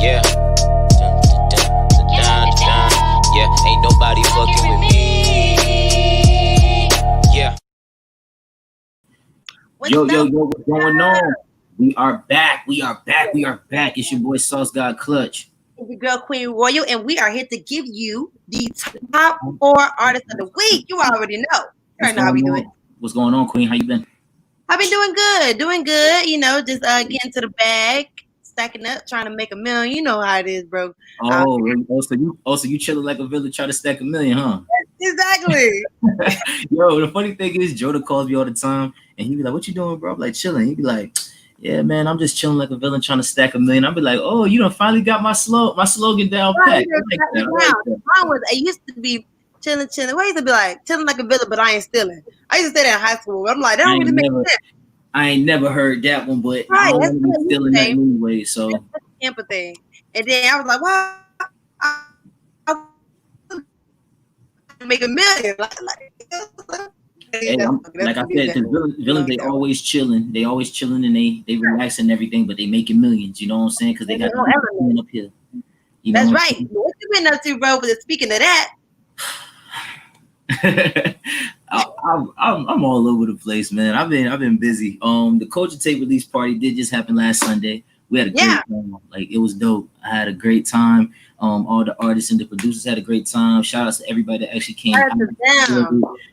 Yeah. Dun, dun, dun, dun, dun, dun. Yeah, ain't nobody fucking with me. Yeah. Yo, what's going on? We are back. It's your boy Sauce God Clutch. It's your girl Queen Royal, and we are here to give you the top 4 artists of the week. You already know. You already know how we do it. What's going on, Queen? How you been? I've been doing good. You know, just getting to the bag, stacking up, trying to make $1 million. You know how it is, bro. So you chilling like a villain trying to stack $1 million, huh? Exactly. Yo, the funny thing is, Joda calls me all the time, and he be like, "What you doing, bro?" I'm like, chilling. He be like, "Yeah, man, I'm just chilling like a villain trying to stack $1 million." I'll be like, "Oh, you done finally got my slogan down pat." It used to be chilling. Why used to be like chilling like a villain, but I ain't stealing. I used to say that in high school. I'm like, that don't really make sense. I ain't never heard that one, but I don't want to be stealing that anyway. So that's Tampa thing. And then I was like, "Wow, I make $1 million." Like I said, the villains they always chilling. They always chilling and they relax and everything, but they making millions. You know what I'm saying? Because they got no up here. That's right. What you been up to, bro? Speaking of that. I'm all over the place, man. I've been busy. The Culture Tape release party did just happen last Sunday. We had a great time. Like, it was dope. I had a great time. All the artists and the producers had a great time. Shout out to everybody that actually came out.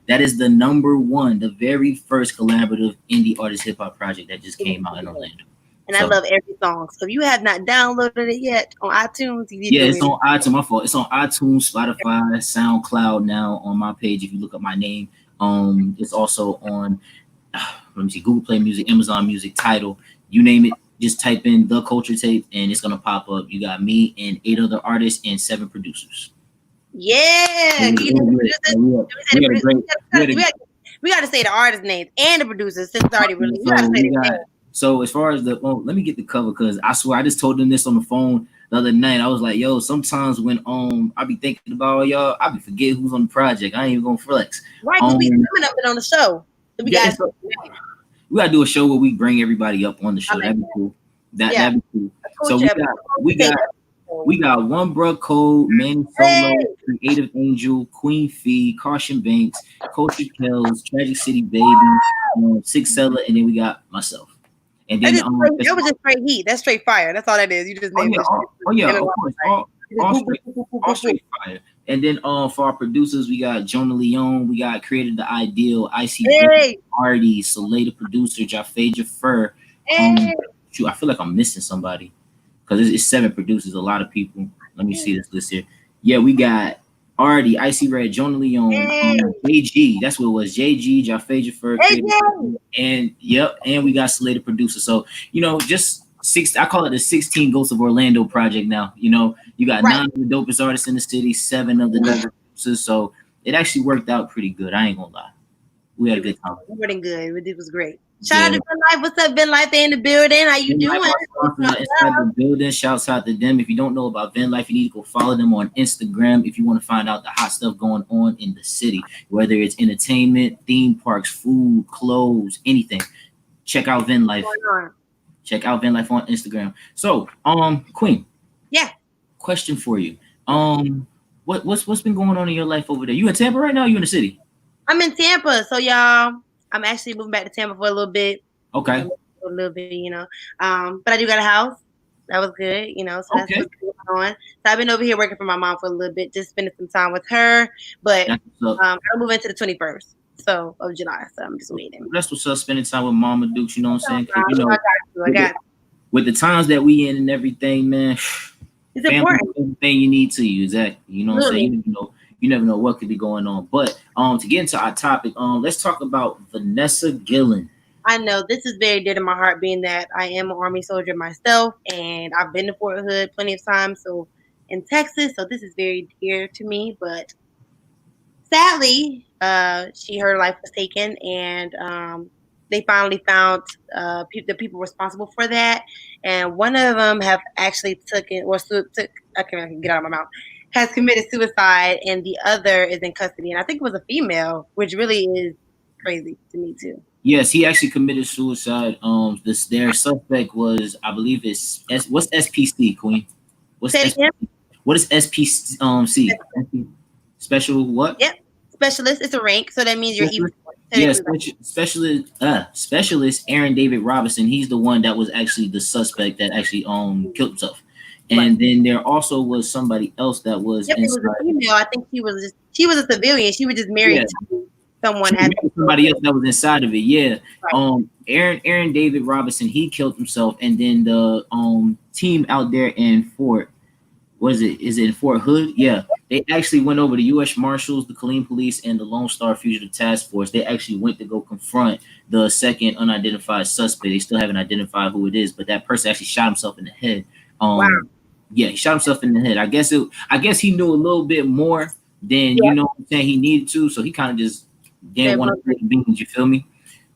That is the #1, the very first collaborative indie artist hip hop project that just came out in Orlando. And I love every song. So if you have not downloaded it yet on iTunes, it's on iTunes. My fault. It's on iTunes, Spotify, SoundCloud now on my page. If you look up my name, it's also on Google Play Music, Amazon Music, Tidal, you name it. Just type in The Culture Tape and it's gonna pop up. You got me and 8 other artists and 7 producers. Yeah, we got to say the artist names and the producers since it's already released. We got to say the So as far as let me get the cover, because I swear I just told them this on the phone the other night. I was like, yo, sometimes when I be thinking about y'all, I be forget who's on the project. I ain't even gonna flex. Right, because we coming up on the show. So we gotta do a show where we bring everybody up on the show. That'd be cool. That'd be cool. So we got One Bruh Code, Manny Solo, Creative Angel, Queen Fee, Caution Banks, Culture Kells, Tragic City Baby, Six Seller, and then we got myself. And then that was just straight heat. That's straight fire. That's all that is. You just named it. Of course. All straight fire. And then for our producers, we got Jonah Leone, we got Created the Ideal, IC, Artie, Soleil the producer, Jaffe Jaffer. I feel like I'm missing somebody because it's 7 producers, a lot of people. Let me see this list here. Yeah, we got Artie, Icy Red, Jonah Leone, JG. That's what it was. JG, Jaffe Jaffer, and we got Soleil the producer. So just 6. I call it the 16 Ghosts of Orlando project now. You got 9 of the dopest artists in the city, 7 of the dopest producers. So it actually worked out pretty good. I ain't gonna lie. We had a good time. It was great. Shout out to Vin Life. What's up, Vin Life? They in the building. How you doing? Inside the building. Shouts out to them. If you don't know about Vin Life, you need to go follow them on Instagram if you want to find out the hot stuff going on in the city, whether it's entertainment, theme parks, food, clothes, anything. Check out Vin Life. Check out Vin Life on Instagram. So, Queen. Yeah. Question for you. What's been going on in your life over there? You in Tampa right now? Or you in the city? I'm in Tampa. So y'all, I'm actually moving back to Tampa for a little bit. Okay. A little bit, but I do got a house. That was good, so that's what's going on. So I've been over here working for my mom for a little bit, just spending some time with her. But I'll move into the 21st of July. So I'm just waiting. That's what's up, spending time with Mama Dukes, you know what I'm saying? I got you. With the times that we in and everything, man, it's important. Everything you need to you, exactly. You know what I'm saying? You never know what could be going on. But to get into our topic, let's talk about Vanessa Gillen. I know this is very dear to my heart, being that I am an Army soldier myself, and I've been to Fort Hood plenty of times, so in Texas. So this is very dear to me. But sadly, her life was taken, and they finally found the people responsible for that. And one of them have actually I can't get out of my mouth. Has committed suicide, and the other is in custody. And I think it was a female, which really is crazy to me too. Yes, he actually committed suicide. Their suspect was, I believe what's SPC, Queen? What's Say it again. what is SPC? Special what? Yep. Specialist. It's a rank, so that means you're even. Yeah, specialist Aaron David Robinson. He's the one that was actually the suspect that actually killed himself. And then there also was somebody else that was. Yep, it was a female. I think she was a civilian. She was just married to someone. Somebody else that was inside of it. Yeah. Right. Aaron David Robinson. He killed himself, and then the team out there in Fort. Is it in Fort Hood? Yeah. They actually went over the U.S. Marshals, the Killeen Police, and the Lone Star Fugitive Task Force. They actually went to go confront the second unidentified suspect. They still haven't identified who it is, but that person actually shot himself in the head. Wow. Yeah, he shot himself in the head. I guess he knew a little bit more than you know what I'm saying he needed to, so he kind of just didn't want to play the beans. You feel me?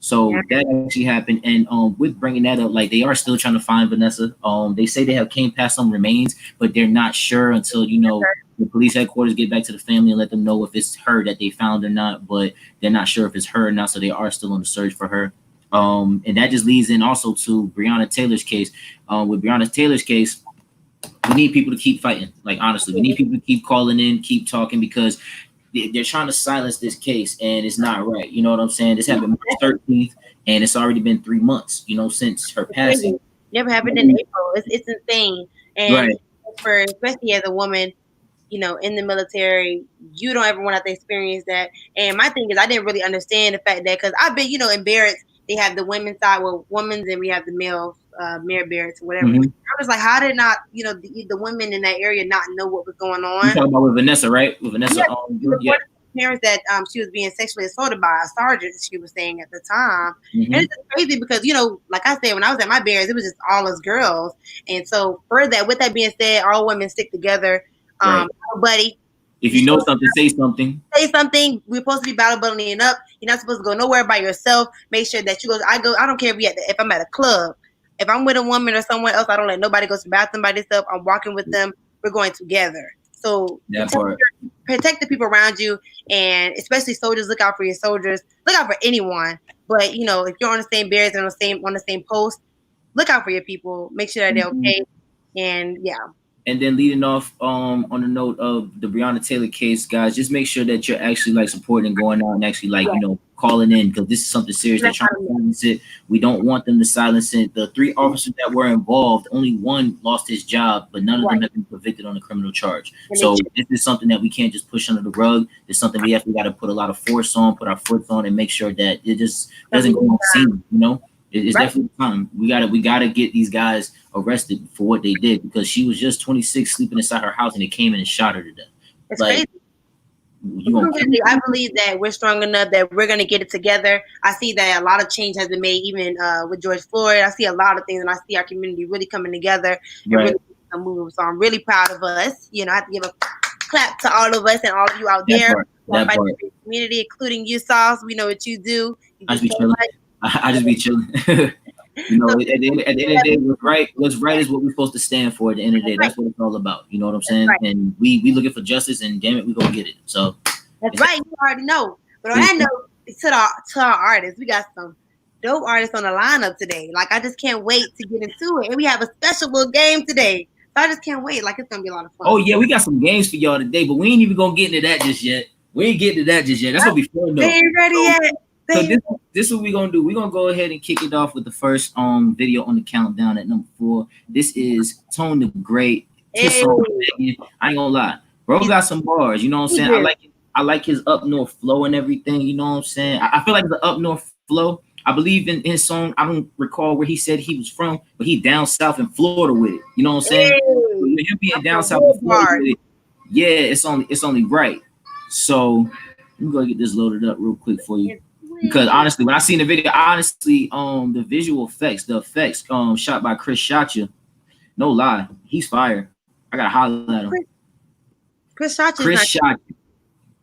So that actually happened, and with bringing that up, like they are still trying to find Vanessa. They say they have came past some remains, but they're not sure until the police headquarters get back to the family and let them know if it's her that they found or not. But they're not sure if it's her or not, so they are still on the search for her. And that just leads in also to Breonna Taylor's case. With Breonna Taylor's case, we need people to keep fighting. Like honestly, we need people to keep calling in, keep talking, because they're trying to silence this case, and it's not right. You know what I'm saying? This happened March 13th, and it's already been 3 months, since her passing. Never happened in April. It's insane. And for especially as a woman, in the military, you don't ever want to have to experience that. And my thing is, I didn't really understand the fact that, because I've been, in barracks, they have the women's side, women's, and we have the male male barracks or whatever. Mm-hmm. I was like, how did not, the women in that area not know what was going on? You're talking about with Vanessa, right? With Vanessa, parents that she was being sexually assaulted by a sergeant, she was saying at the time. Mm-hmm. And it's just crazy because, like I said, when I was at my barracks, it was just all us girls. And so with that being said, all women stick together. Buddy, if you know something, say something. Say something. We're supposed to be battle buddying up. You're not supposed to go nowhere by yourself. Make sure that you go. I don't care if I'm at a club. If I'm with a woman or someone else, I don't let nobody go to the bathroom by themselves. I'm walking with them. We're going together. So protect the people around you, and especially soldiers. Look out for your soldiers. Look out for anyone. But if you're on the same barracks and on the same post, look out for your people. Make sure that they're okay. And And then leading off on the note of the Breonna Taylor case, guys, just make sure that you're actually supporting and going out and actually calling in, because this is something serious. They're trying to silence it. We don't want them to silence it. The 3 officers that were involved, only one lost his job, but none of them have been convicted on a criminal charge. So this is something that we can't just push under the rug. It's something we got to put a lot of force on, put our foot on, and make sure that it just doesn't go unseen. It's definitely time. We gotta get these guys arrested for what they did, because she was just 26, sleeping inside her house, and they came in and shot her to death. It's crazy. I believe that we're strong enough that we're gonna get it together. I see that a lot of change has been made, even with George Floyd. I see a lot of things, and I see our community really coming together and really moving. So I'm really proud of us. I have to give a clap to all of us and all of you out there. That community, including you, Sauce. We know what you do. I just be chilling. At the end of the day, what's right is what we're supposed to stand for. At the end of the day, that's what it's all about. You know what I'm saying? Right. And we looking for justice, and damn it, we gonna get it. So that's right. You already know. But on that note, to our artists, we got some dope artists on the lineup today. I just can't wait to get into it. And we have a special little game today. So I just can't wait. It's gonna be a lot of fun. Oh yeah, we got some games for y'all today, but we ain't even gonna get into that just yet. That's gonna be fun though. We ain't ready yet. So this is what we're gonna do. We're gonna go ahead and kick it off with the first video on the countdown at number 4. This is Tone the Great. I ain't gonna lie, bro got some bars. You know what I'm saying? I like his up north flow and everything. You know what I'm saying? I feel like the up north flow. I believe in his song. I don't recall where he said he was from, but he down south in Florida with it. You know what I'm saying? Him being down south in Florida with it, it's only right. So let me go get this loaded up real quick for you. Because honestly, when I seen the video, the visual effects, shot by Chris Shotcha, no lie, he's fire. I gotta holler at him. Chris Shotcha.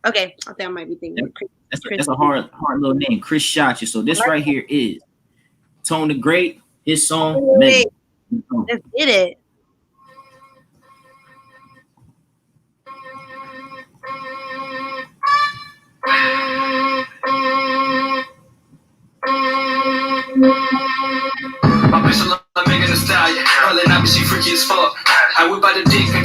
Okay, I think I might be thinking. That's a hard little name, Chris Shotcha. So this right here is Tone the Great, his song. Let's get it. My pistol, I'm making a stallion. Probably not, but she freaky as fuck. I whip out the dick and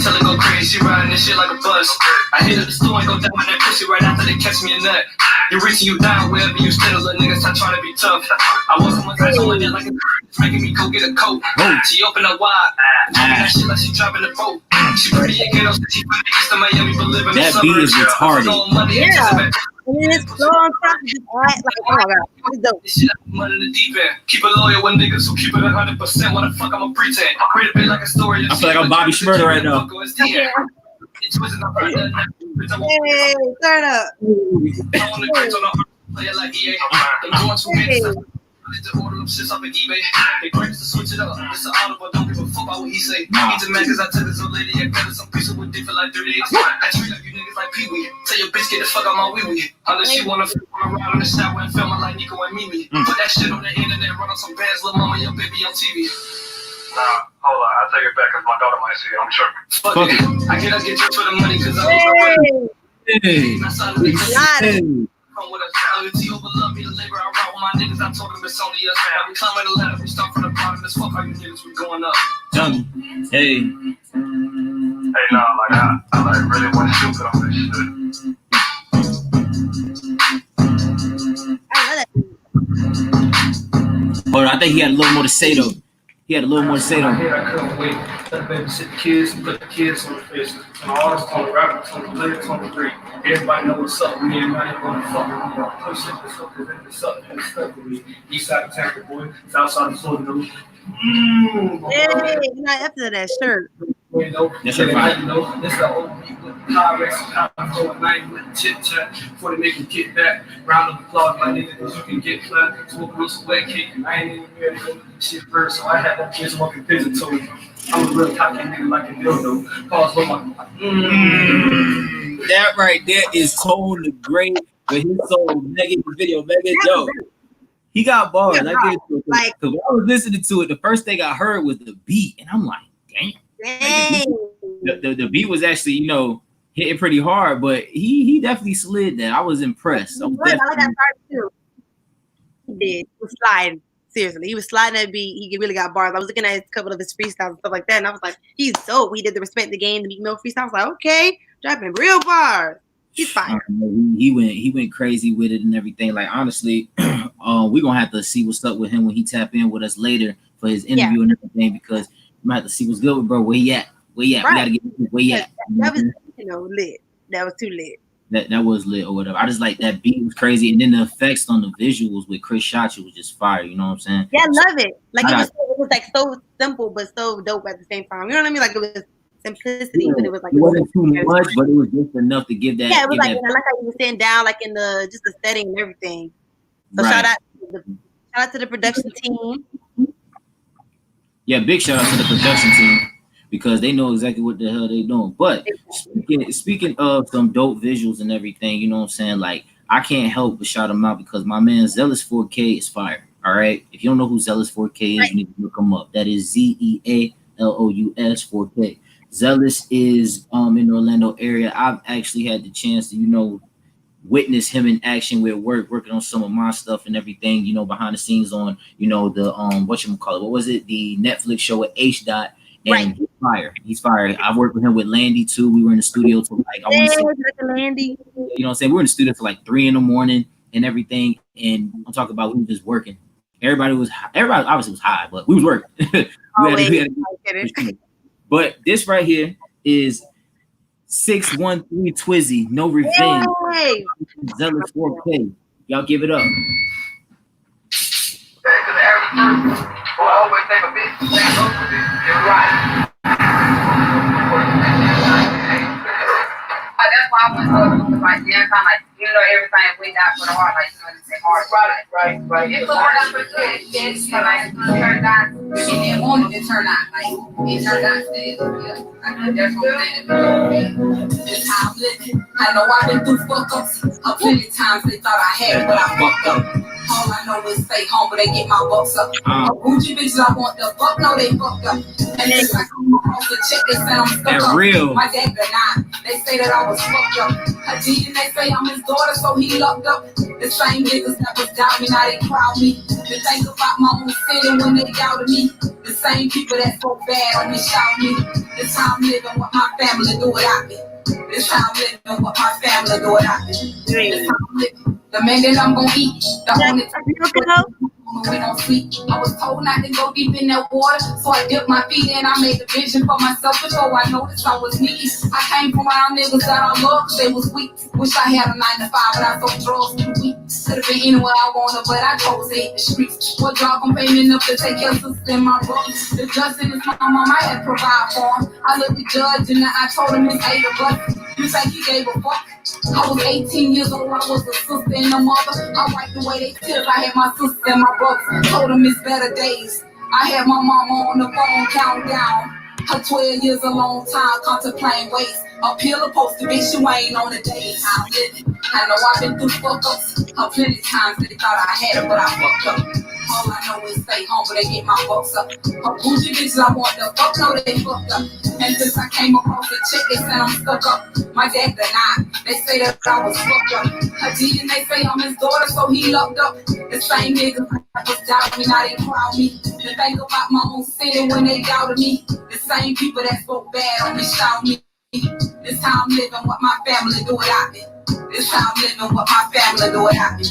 this shit like a buzz. I hit up the store and go down with that pussy right after they catch me a nut. You reaching you down wherever you stand, little niggas start trying to be tough. I was someone that told her like a making me go get a coat. She opened up wide, that shit like she dropping the boat. She pretty and ghetto, she from the east of Miami, but living in the suburbs. That beat is retarded. Yeah. And then it's so on top of just like, oh my god, it's dope. This shit like mud in the deep end. Keep it loyal with niggas who keep it 100%. What the fuck I'ma pretend? Read a bit like a story. I feel like I'm Bobby Schmurder right now. Hey, turn up. To order them shits off of eBay. They breaks to switch it up. It's an audible, don't give a fuck about what he say. He's a man cause I tell this old lady I got some piece of wood dick for like 30 days. I treat up you niggas like Pee-wee. Tell your bitch get the fuck out my wee-wee. Unless she wanna fuck around in the shower and film her like Nico and Mimi. Put that shit on the internet, run on some bands, little mama, your baby on TV. Nah, hold on, I'll take it back cause my daughter might see it, I'm sure. Fuck it. I cannot get rich for the money cause I Hey. Come with us, LT overlove me, the labor I route with my niggas, I told them it's only us. Every time in the ladder, we start from the bottom, as fuck how you niggas, we going up. Tell me. Hey. Hey, nah, like I like really went stupid on this shit. I love that. But I think he had a little more to say though. I couldn't wait. Let the babysit the kids and put the kids on the faces. On the artists, on the rappers, on the lyrics, on the great. Everybody know what's up with me and I ain't gonna fuck with me. Push it, this up, this up, and stuck with me. East side of Tampa, boy. South side of Florida. Hey, you know, after that shirt. That's your fight. You know, this the old people. High night with chit chat before they make you get back. Round of applause, my nigga, cause you can get flat. Smoking on some wet cake, and I ain't even ready to go do this shit first, so I had that kids walking pigeon toes. I'm a real cocky nigga like a dildo. Pause with my. That right there is Tone the Great with his soul Megan video. Megan, yo, he got bars. Yeah, I get it. Because when I was listening to it, the first thing I heard was the beat, and I'm like, damn. Like the beat was actually, you know, hitting pretty hard, but he definitely slid that. I was impressed. I like that part too. He did. He was sliding. Seriously, he was sliding that beat. He really got bars. I was looking at a couple of his freestyles and stuff like that, and I was like, he's dope. He did the Respect the Game, the Meek Mill freestyle. I was like, okay, dropping real bars. He's fire. He went crazy with it and everything. Like honestly, we're gonna have to see what's up with him when he tap in with us later for his interview and everything, because we might have to see what's good with bro. Where he at? Right. We gotta get where he at. That was lit. That was too lit. That was lit or whatever. I just like that beat was crazy, and then the effects on the visuals with Chris Shachi was just fire. You know what I'm saying? Yeah, I love it. Like it was like so simple but so dope at the same time. You know what I mean? Like it was simplicity, but it was like it wasn't too much, but it was just enough to give that. Yeah, it was like I like how you were sitting down, like in the just the setting and everything. So shout out to the production team. Yeah, big shout out to the production team, because they know exactly what the hell they doing. But speaking of some dope visuals and everything, you know what I'm saying? Like, I can't help but shout them out because my man Zealous 4K is fire. All right. If you don't know who Zealous 4K is, you need to look him up. That is ZEALOUS 4K. Zealous is in the Orlando area. I've actually had the chance to, you know, witness him in action with working on some of my stuff and everything, you know, behind the scenes on, you know, the whatchamacallit, what was it? The Netflix show with H. Dot. And he's fire. I've worked with him with Landy too. We were in the studio till like Landy. You know what I'm saying? We were in the studio till like 3 a.m. and everything. And I'm talking about we were just working. Everybody obviously was high, but we was working. But this right here is 613 Twizzy, No Revenge. Hey. Zealous 4K. Y'all give it up. Well, I always take a bit. You're right. That's why I went to like dinner time, like you know everything went out for the heart, like you know it's hard. Right. It turned out for good. Yes, like it turned out. It didn't want it to turn out like it turned out to be. That's what I'm saying. This how I'm living. I know I've been through fuck ups. How plenty times they thought I had it, but I fucked up. All I know is stay home, but they get my bucks up. Gucci bitches I want the fuck, no they fucked up. And it's like I'm across the check, they said I'm stuck That up. real. My dad denied. They say that I was fucked up. A G and they say I'm his daughter, so he locked up. The same niggas that was down me, now they crowd me. They think about my own city when they doubted me. The same people that so bad on me shout me. This how I'm living with my family, do without me. This how I'm living with my family, do without me. This how I'm living. The man that I'm gonna eat. The only time we don't sleep. I was told not to go deep in that water, so I dipped my feet in. I made a vision for myself before I noticed I was needy. I came from around niggas that I loved, cause they was weak. Wish I had a 9 to 5, but I sold drugs too weak. Could've been anywhere I wanted, but I chose to hit the streets. What job can pay me enough to take care of sister and my brothers? The judge and his mom, I had to provide for him. I looked the judge and I told him it's 8 of us. You think he gave a fuck? I was 18 years old, I was a sister and a mother. I wiped away they tears, I had my sister and my brother. Told them it's better days. I had my mama on the phone counting down. Her 12 years a long time, contemplating ways. A pillar posted, bitch, you ain't on the day I'm living. I know I've been through fuck-ups. Plenty times they thought I had it, but I fucked up. All I know is stay home, but they get my bucks up. Bougie bitches I want the fuck, no, they fucked up. And since I came across the check, they said I'm stuck up. My dad denied. They say that I was fucked up. A G and they say I'm his daughter, so he locked up. The same niggas that was doubting me, now they crowd me. They think about my own city when they doubted me. The same people that spoke bad on me shout me. This how I'm living with my family, do without me. This how I'm living with my family, do without me.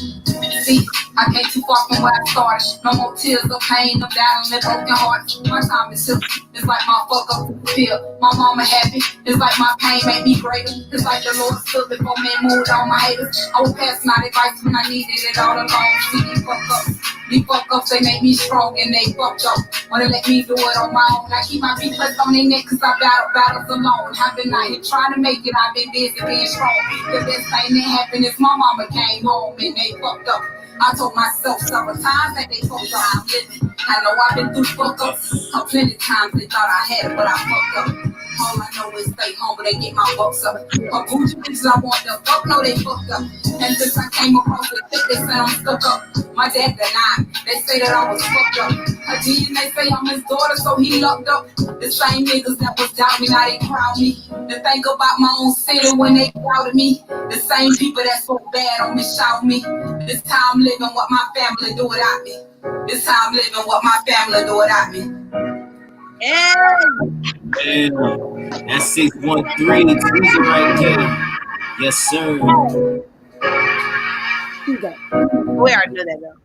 See, I came too far from where I started. No more tears of pain, no battling broken hearts. My time is simple. It's like my fuck up pill. My mama happy. It's like my pain made me greater. It's like the Lord stood before me and moved on my haters. I was passing out advice when I needed it all along. See, these fuck ups. These fuck ups, they make me strong and they fucked up. Wanna let me do it on my own. I keep my feet pressed on their neck cause I battle battles alone. I've been out here trying to make it. I've been busy being strong. The best thing that happened is my mama came home and they fucked up. I told myself several times that they fucked up. I'm living. I know I've been through fuck ups. Plenty times they thought I had it, but I fucked up. All I know is stay home, but they get my bucks up. Bougie bitches I want the fuck, no, they fucked up. And since I came across the shit, they said I'm stuck up. My dad denied. They say that I was fucked up. A G and they say I'm his daughter, so he locked up. The same niggas that was down me, now they crowd me. They think about my own city when they doubted me. The same people that spoke bad on me shout me. This time I'm living with my family, do without me. This time I'm living with my family, do without me. Yeah. That's 613 Twizy right there. Yes, sir. We already know that though.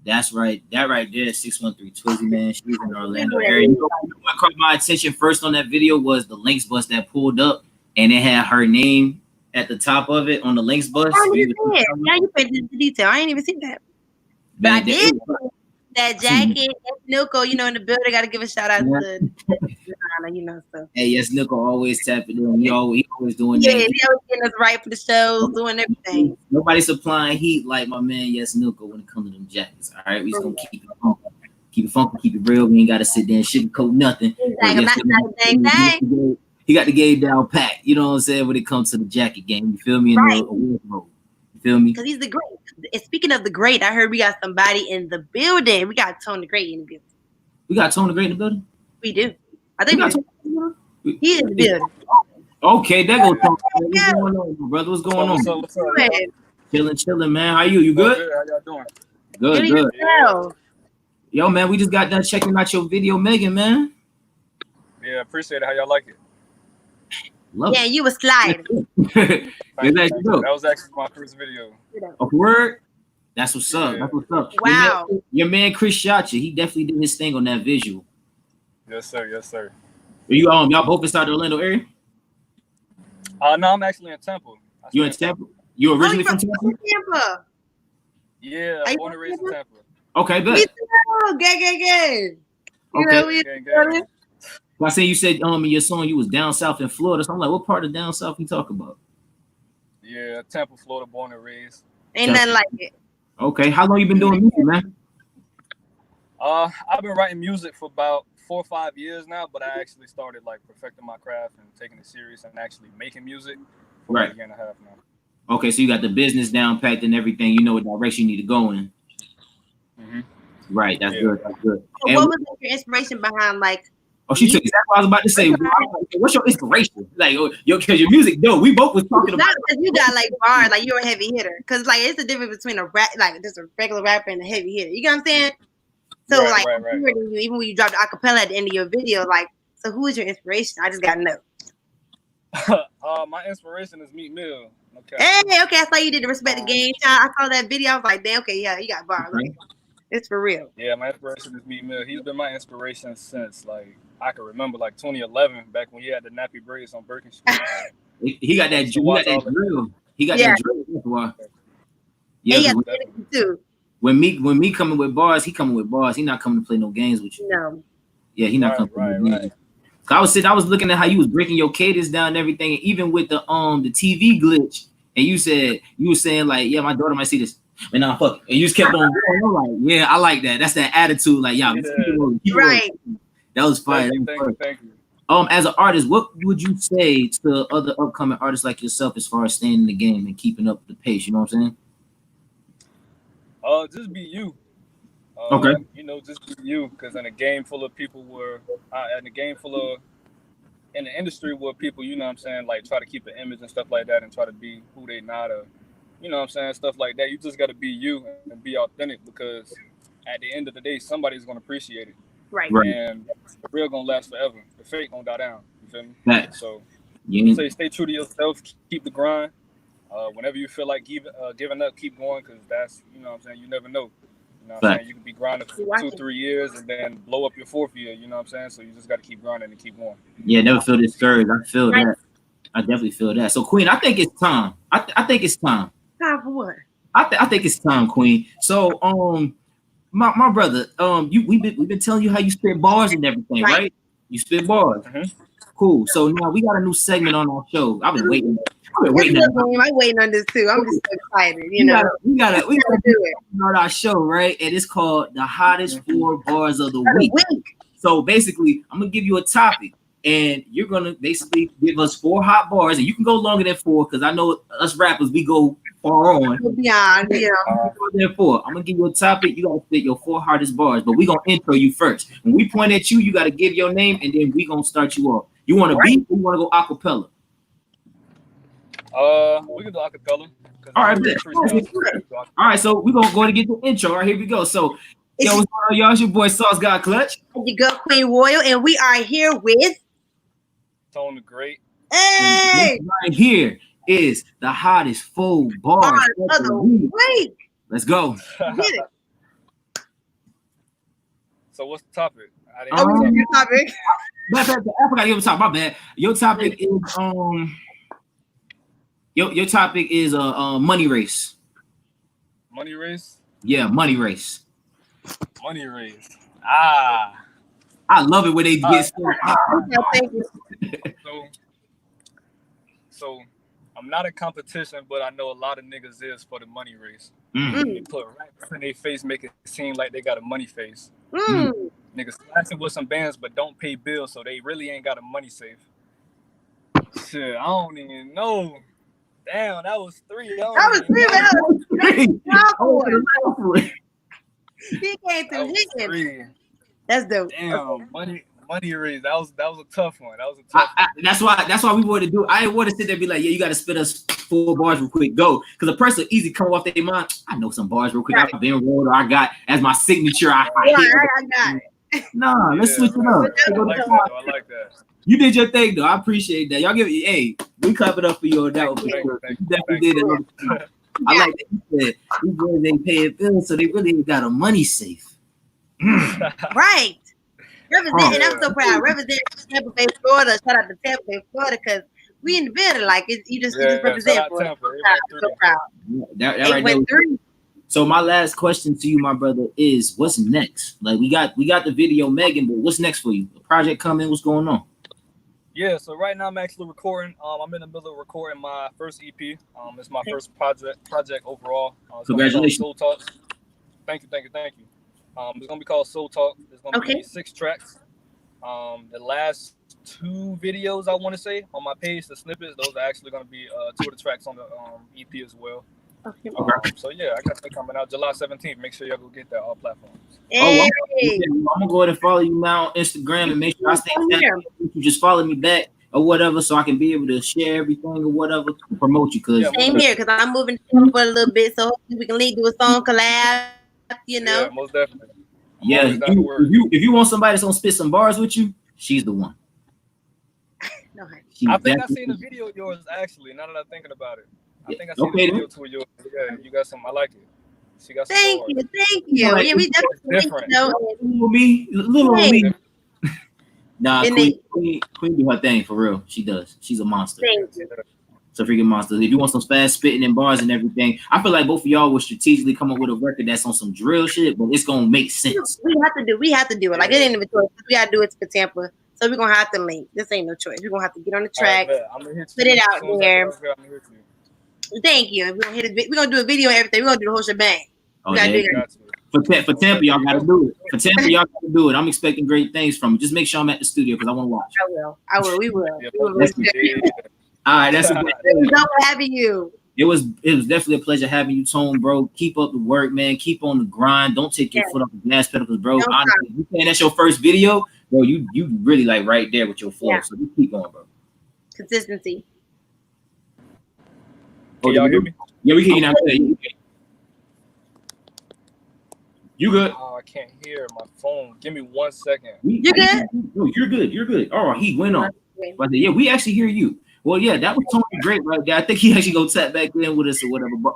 That's right. That right there, 613 Twizy, man. She's in Orlando area. You know what caught my attention first on that video was the Lynx bus that pulled up and it had her name at the top of it on the Lynx bus. Now you paid the detail. I ain't even seen that. But man, I did that jacket, Nuko, you know, in the building. Got to give a shout out to you know, so. Hey, yes, Nuko always tapping in. He always doing that. Yeah, he always getting us right for the shows, doing everything. Nobody supplying heat like my man, yes, Nuko, when it comes to them jackets. All right, we just gonna keep it funky. Keep it funky, keep it real. We ain't got to sit there and sugarcoat nothing. Exactly. Not a dang thing. He got the game down pat. You know what I'm saying? When it comes to the jacket game, you feel me? In the award mode. You feel me? Because he's the great. And speaking of the great, I heard we got somebody in the building. We got Tone the Great in the building. We got Tone the Great in the building? We do. I think he is in the building. Okay, there goes Tone. What's going on, my brother? What's going on? What's up? Chilling, man. How you? You good? How y'all doing? Good. Yeah. Yo, man, we just got done checking out your video, Megan, man. Yeah, appreciate it. How y'all like it? Love it. You was sliding. That was actually my first video. A word? That's what's up. That's what's up. Wow. Your man Chris shot you. He definitely did his thing on that visual. Yes, sir. Are you y'all both inside the Orlando area? No, I'm actually in Temple. You in Temple? You originally from Temple? Tampa. Yeah, born and raised in Tampa. Okay, good. Gang. Okay. Gang. I say you said in your song you was down south in Florida. So I'm like, what part of down south you talk about? Yeah, Tampa, Florida, born and raised. Ain't nothing like it. Okay, how long you been doing music, man? I've been writing music for about 4 or 5 years now, but I actually started like perfecting my craft and taking it serious and actually making music for right. a year and a half now. Okay, so you got the business down packed and everything. You know what direction you need to go in. Mm-hmm. Right, that's good. That's good. So what was your inspiration behind like Oh, she took exactly what I was about to say. What's your inspiration? Like, because your music, we both was talking about. Because you got like bars, like you're a heavy hitter. Because like it's the difference between a rap, like just a regular rapper and a heavy hitter. You get what I'm saying? So right, like, right. Even when you dropped the acapella at the end of your video, like, so who is your inspiration? I just gotta know. My inspiration is Meek Mill. Okay. Hey, okay, I saw you did the Respect the Game. I saw that video. I was like, damn, okay, yeah, you got bars. Like, it's for real. Yeah, my inspiration is Meek Mill. He's been my inspiration since like I can remember, like 2011, back when he had the nappy braids on Birkin Street. He got that. He got that drill. He got that drill. That's why. Yeah, too. When me coming with bars, he coming with bars. He not coming to play no games with you. No. Yeah, he not coming. Right. I was looking at how you was breaking your cadence down and everything, and even with the TV glitch, and you were saying like, yeah, my daughter might see this. And nah, fuck it. And you just kept on going. I'm like, yeah, I like that. That's that attitude. Like, keep it right. That was fire. Thank you. As an artist, what would you say to other upcoming artists like yourself as far as staying in the game and keeping up the pace? You know what I'm saying? Just be you. Okay. Just be you. Because in a game full of people in the industry where people, you know what I'm saying, like try to keep an image and stuff like that and try to be who they not, or you know what I'm saying, stuff like that. You just got to be you and be authentic, because at the end of the day, somebody's going to appreciate it. Right. And the real going to last forever. The fake going to die down. You feel me? Right. So stay true to yourself. Keep the grind. Whenever you feel like giving up, keep going, because that's, you know what I'm saying, you never know. You know what I'm saying? You could be grinding for 2-3 years and then blow up your 4th year. You know what I'm saying? So you just got to keep grinding and keep going. Yeah, never feel discouraged. I feel that. I definitely feel that. So, Queen, I think it's time. I think it's time. Time for what? I think it's time, Queen. So, my brother, we've been telling you how you spit bars and everything, right? You spit bars. Mm-hmm. Cool. So now we got a new segment on our show. I've been waiting. I'm waiting on this too. I'm just so excited. We gotta do it on our show, right? And it's called the hottest 4 bars of the week. So basically, I'm gonna give you a topic, and you're gonna basically give us 4 hot bars, and you can go longer than 4, because I know us rappers, we go far on. Beyond, yeah. I'm gonna give you a topic. You gotta spit your 4 hardest bars, but we gonna intro you first. When we point at you, you gotta give your name, and then we gonna start you off. You want to beat, or you want to go acapella? We can do acapella. All right, all right. So we're gonna go to get the intro. All right, here we go. So, what's going on, y'all? It's your boy Sauce God Clutch. You go, Queen Royal, and we are here with Tone the Great. Hey, right here is the hottest 4 bars of the week. Let's go. Get it. So what's the topic? Your topic. I forgot to give a topic. My bad. Your topic is your topic is money race. Money race? Yeah, money race. Money race. I love it when they get So I'm not in competition, but I know a lot of niggas is for the money race. They put raps in their face, make it seem like they got a money face. Niggas flashing with some bands, but don't pay bills, so they really ain't got a money safe. Shit, I don't even know. Damn, that was 3. That was 3. He came through hitting. That's dope. Damn, money raise. That was a tough one. That's why we wanted to do. I didn't want to sit there and be like, yeah, you got to spit us 4 bars real quick. Go, because a person easy come off their mind. I know some bars real quick. Right. I've been rolled, or I got as my signature. I got it. Nah, let's switch it up. I like that. You did your thing though. I appreciate that. Y'all we clap it up for you on that one. You definitely did it. I like that you said these boys ain't paying bills, so they really ain't got a money safe. Right. Representing, I'm so proud. Representing Tampa Bay, Florida. Shout out to Tampa Bay, Florida, because we in the building. Like you just represent for us. I'm so proud. That right there. So my last question to you, my brother, is what's next? Like we got the video Megan, but what's next for you? A project coming? What's going on? Yeah, so right now I'm actually recording. I'm in the middle of recording my first EP. It's my first project overall. Congratulations. Soul Talk. Thank you. It's gonna be called Soul Talk. There's gonna be 6 tracks. The last 2 videos I want to say on my page, the snippets, those are actually gonna be 2 of the tracks on the EP as well. Okay. So yeah, I got that coming out July 17th. Make sure y'all go get that all platforms. Hey, Hey. I'm gonna go ahead and follow you now on Instagram and make sure I stay connected. You just follow me back or whatever, so I can be able to share everything or whatever to promote you. Cause same here, because I'm moving for a little bit, so hopefully we can do a song collab. You know. Yeah, most definitely. Yeah, if you want somebody that's gonna spit some bars with you, she's the one. No, I think I seen a video of yours actually. Now that I'm thinking about it, I think I seen a video to yours. Yeah, you got some. I like it. She got some. Thank you. Yeah, we definitely different. Little me. Nah, Queen do her thing for real. She does. She's a monster. Thank you. It's a freaking monster. If you want some fast spitting and bars and everything, I feel like both of y'all would strategically come up with a record that's on some drill shit, but it's gonna make sense. We have to do it. Like it ain't even a choice. We gotta do it for Tampa. So we're gonna have to link. This ain't no choice. We're gonna have to get on the track, put it out there. Thank you. We're gonna hit it. We're gonna do a video and everything. We're gonna do the whole shebang. Oh, for Tampa, y'all gotta do it. For Tampa, y'all gotta do it. I'm expecting great things from it. Just make sure I'm at the studio because I want to watch. I will. We will. All right, that's a good thing. It was having you. It was definitely a pleasure having you, Tone, bro. Keep up the work, man. Keep on the grind. Don't take your foot off the gas pedal, bro. No, honestly, you saying that's your first video, bro. You really like right there with your flow. So just keep going, bro. Consistency. Can y'all hear me? Yeah, we can hear you now. You good? Oh, I can't hear my phone. Give me 1 second. You good? No, you're good. You're good. Oh, he went on. But yeah, we actually hear you. Well, yeah, that was Tony great right there. I think he actually go tap back in with us or whatever. But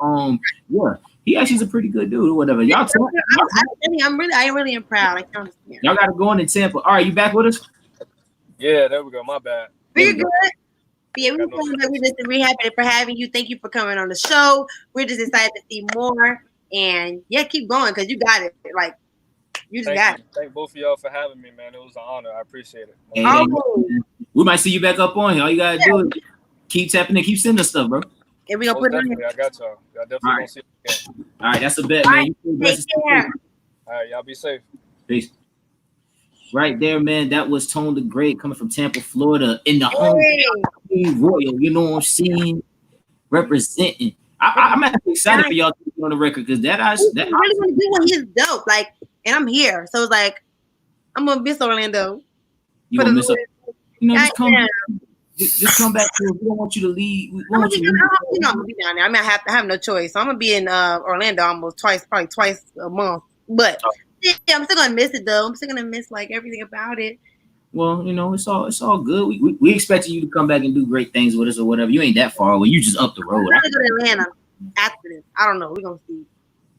yeah, he actually is a pretty good dude or whatever. I really am proud. I can't understand. Y'all got to go in Tampa. All right, you back with us? Yeah, there we go. My bad. We're good. Yeah, we're happy for having you. Thank you for coming on the show. We're just excited to see more. And yeah, keep going because you got it. Like you just got it. Thank both of y'all for having me, man. It was an honor. I appreciate it. Hey, we might see you back up on here. All you gotta do is keep tapping and keep sending us stuff, bro. And we gonna put it on. I got y'all. Y'all definitely gonna see it again. All right, that's a bet, man. Take care. All right, y'all be safe. Peace. Right there, man. That was Tone the Great coming from Tampa, Florida, in the home Royal. You know what I'm saying? Representing. I'm actually excited for y'all to be on the record because I really want to do one. He's dope. Like, and I'm here, so it's like I'm gonna miss Orlando. You gonna miss just come back to us. We don't want you to leave. I'm gonna be down there. I mean, I have no choice. So I'm gonna be in Orlando probably twice a month. But yeah, I'm still gonna miss it though. I'm still gonna miss like everything about it. Well, you know, it's all good. We expected you to come back and do great things with us or whatever. You ain't that far away. You just up the road. I'm gonna go to Atlanta after this. I don't know. We're gonna see.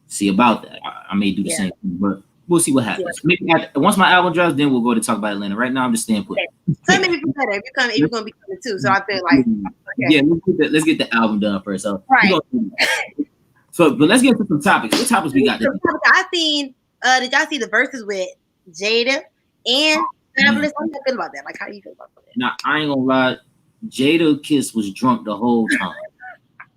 See about that. I may do the same thing, but we'll see what happens. Maybe once my album drops, then we'll go to talk about Atlanta. Right now, I'm just staying put. So maybe better if you're gonna be coming too. So I feel like yeah, let's get the album done first. So right. But let's get into some topics. What topics we got? I seen. Did y'all see the verses with Jada and Fabulous? How do you feel about that? Like, how do you feel about that? Now, I ain't gonna lie. Jada Kiss was drunk the whole time.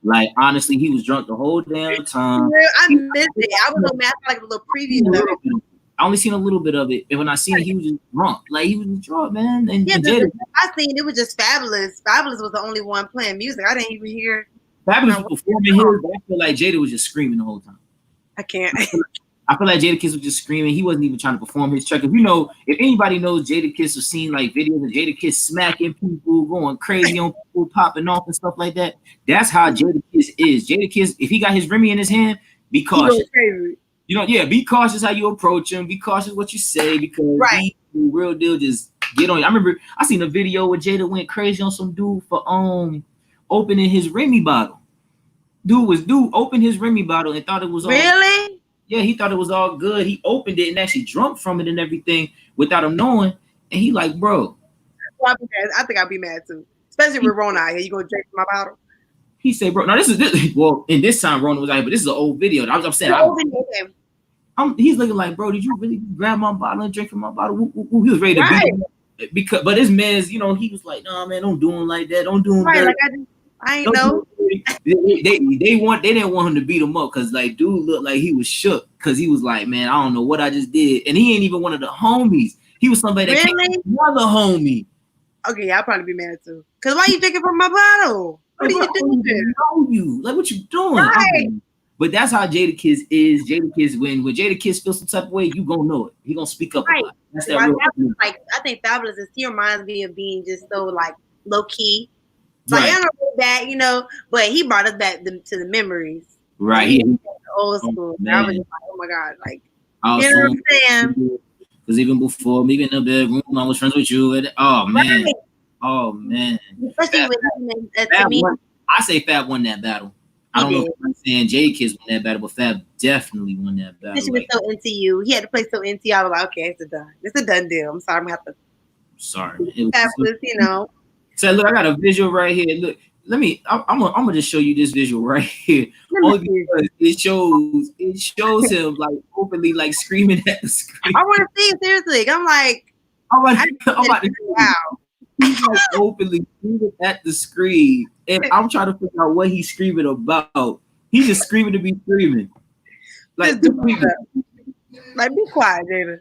Like, honestly, he was drunk the whole damn time. I missed it. I was like a little preview of it. I only seen a little bit of it, and when I seen it, he was just drunk. Like, he was just drunk, man. And Jada, I seen it was just Fabulous. Fabulous was the only one playing music. I didn't even hear. Fabulous was performing here, but I feel like Jada was just screaming the whole time. I can't. I feel like Jada Kiss was just screaming. He wasn't even trying to perform his track. If anybody knows Jada Kiss or seen like videos of Jada Kiss smacking people, going crazy on people, popping off and stuff like that, that's how Jada Kiss is. Jada Kiss, if he got his Remy in his hand, be cautious. Be cautious how you approach him. Be cautious what you say because he real deal just get on you. I remember I seen a video where Jada went crazy on some dude for opening his Remy bottle. Dude opened his Remy bottle and thought it was all really. Yeah, he thought it was all good. He opened it and actually drunk from it and everything without him knowing. And he like, bro. I think I'd be mad too. Especially with Rona out here. You gonna drink from my bottle? He said, bro, now this well, in this time Rona was out here, but this is an old video. I'm saying he's looking like, bro, did you really grab my bottle and drink from my bottle? He was ready to beat him. But his man's, he was like, nah, man, don't do him like that. Don't do him like I ain't know. They didn't want him to beat him up because like dude looked like he was shook because he was like, man, I don't know what I just did, and he ain't even one of the homies. He was somebody that came another homie. Okay, I'll probably be mad too. Cause why you drinking from my bottle? What are you doing? Know you like what you doing? Right. But that's how Jadakiss is. Jadakiss, when Jadakiss feels some type of way, you gonna know it. He gonna speak up Right. a lot. That's that real. Like I think Fabulous is he reminds me of being just so like low key. Like Right. I don't know that, you know, but he brought us back to the memories. Right. Old school. I was just like, oh my god, like you know what I'm saying? Because even before me in the bedroom, I was friends with you. And, oh man. Right. Oh man. Especially with to me. I say Fab won that battle. I don't know if I'm saying Jadakiss won that battle, but Fab definitely won that battle. He was so into you. He had to play so into you. I was like, okay, it's a done deal. I'm sorry, I'm gonna have to. Sorry. Fabulous, you know. So look, I got a visual right here. Look, I'm gonna just show you this visual right here. Only because it shows him like openly like screaming at the screen. I want to see it seriously. I'm like, wow. He's like openly screaming at the screen, and I'm trying to figure out what he's screaming about. He's just screaming to be screaming. Like, be quiet, Jada.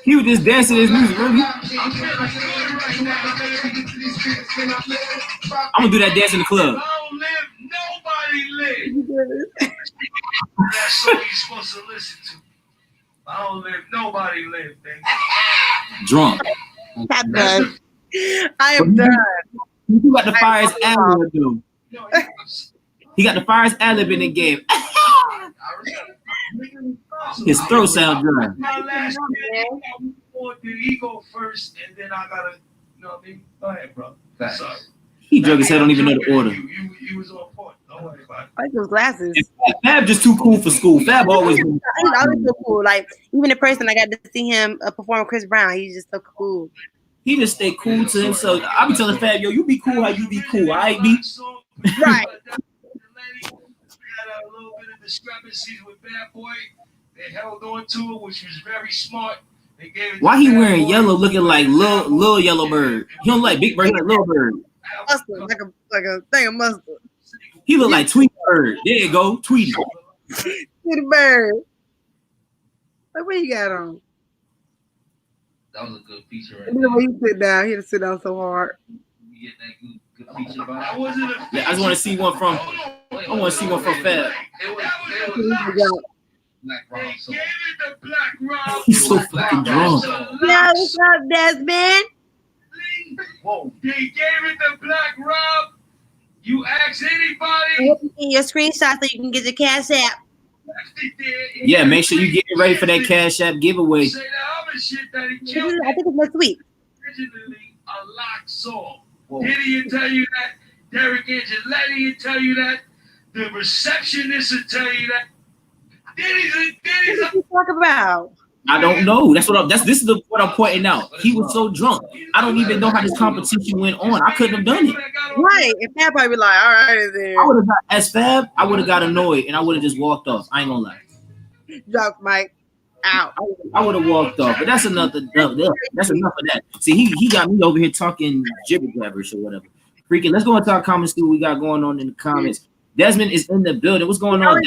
He was just dancing his music, really. I'm gonna do that dance in the club. I don't live, nobody live. That's what you're supposed to listen to. I don't live, nobody live, baby. Drunk. I'm done. I am done. He got the fire's ad-lib, though. He got the fire's ad-lib in the game. His throat sound dry. My last did he go first, and then I gotta, you know what I mean? Go ahead, bro. Sorry. He drug his head, don't even know the order. You was on point. Don't worry about it. I like those glasses. Fab just too cool for school. Fab always been. He's always so cool. Like even in person, I got to see him perform Chris Brown. He's just so cool. He just stay cool to himself. I be telling Fab, yo, you be cool how you be cool. I be right. Had a little bit of discrepancies with Bad Boy. They held on to it, which was very smart. They gave it. Why he wearing yellow, looking like little yellow bird? He don't like Big Bird, he like Little Bird. Mustard, like a thing of mustard. He look like Tweety Bird. There you go, Tweety. Tweety Bird. Like what you got on? That was a good feature right there. The way he sit down, he had to sit down so hard. You get that good feature about it. Yeah, I just want to see one from. I want to see one from Fab. Black Rob. They gave it to Black Rob. He's so fucking drunk. Yeah, what's up, Desmond? Whoa. They gave it to Black Rob. You ask anybody. Your screenshot so you can get your Cash App. Yeah, make sure you get ready for that Cash App giveaway. I think it's next week. Originally a lock song. Did he tell you that? Derek Angeletti will tell you that. The receptionist will tell you that. What you talk about? I don't know. This is what I'm pointing out. He was so drunk. I don't even know how this competition went on. I couldn't have done it. Right. If Fab probably be like, all right, then. I would have got as Fab. I would have got annoyed and I would have just walked off. I ain't gonna lie. Drop Mike out. I would have walked off. But that's enough. That's enough of that. See, he got me over here talking jibber jabberish or whatever. Freaking. Let's go into our comments. See what we got going on in the comments. Desmond is in the building. What's going on?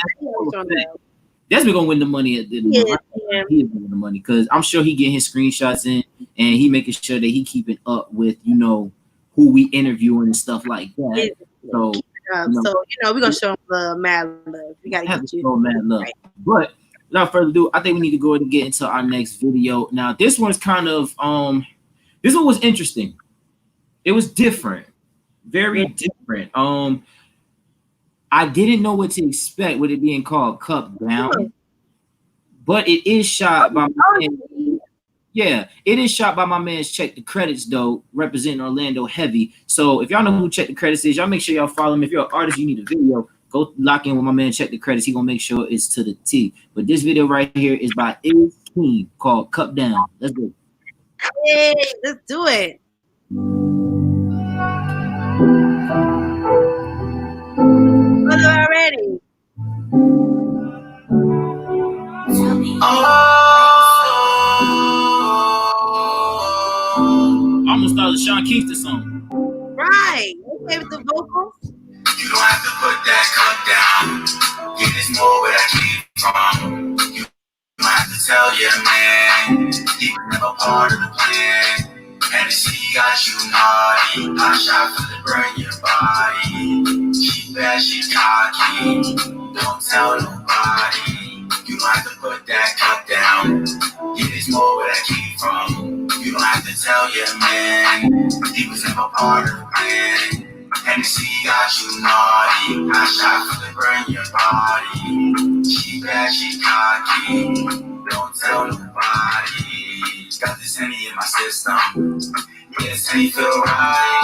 Desmond gonna win the money at the he is gonna win the money because I'm sure he getting his screenshots in and he making sure that he keeping up with who we interviewing and stuff like that. So we're gonna show him the mad love. We gotta get you mad love. Right. But without further ado, I think we need to go ahead and get into our next video. Now this one's kind of this one was interesting. It was different, very different. I didn't know what to expect with it being called Cup Down, but it is shot by my man. Yeah, it is shot by my man's Check the Credits, though, representing Orlando Heavy. So if y'all know who Check the Credits is, y'all make sure y'all follow him. If you're an artist, you need a video, go lock in with my man Check the Credits. He gonna make sure it's to the T. But this video right here is by Is King called Cup Down. Let's go. Hey, let's do it. Already. Almost thought it was Sean Kingston song. Right. Okay with the vocals. You don't have to put that cup down. Get this more where I came from. You don't have to tell your man. He was never part of the plan. And see got you naughty. I shot for the burn your body. She bad, she cocky. Don't tell nobody. You don't have to put that cup down. Yeah, there's more where that came from. You don't have to tell your man. He was never part of the plan. Hennessy got you naughty. I shot for the burn your body. She bad, she cocky. Don't tell nobody. Got this Henny in my system. Yeah, this Henny feel right.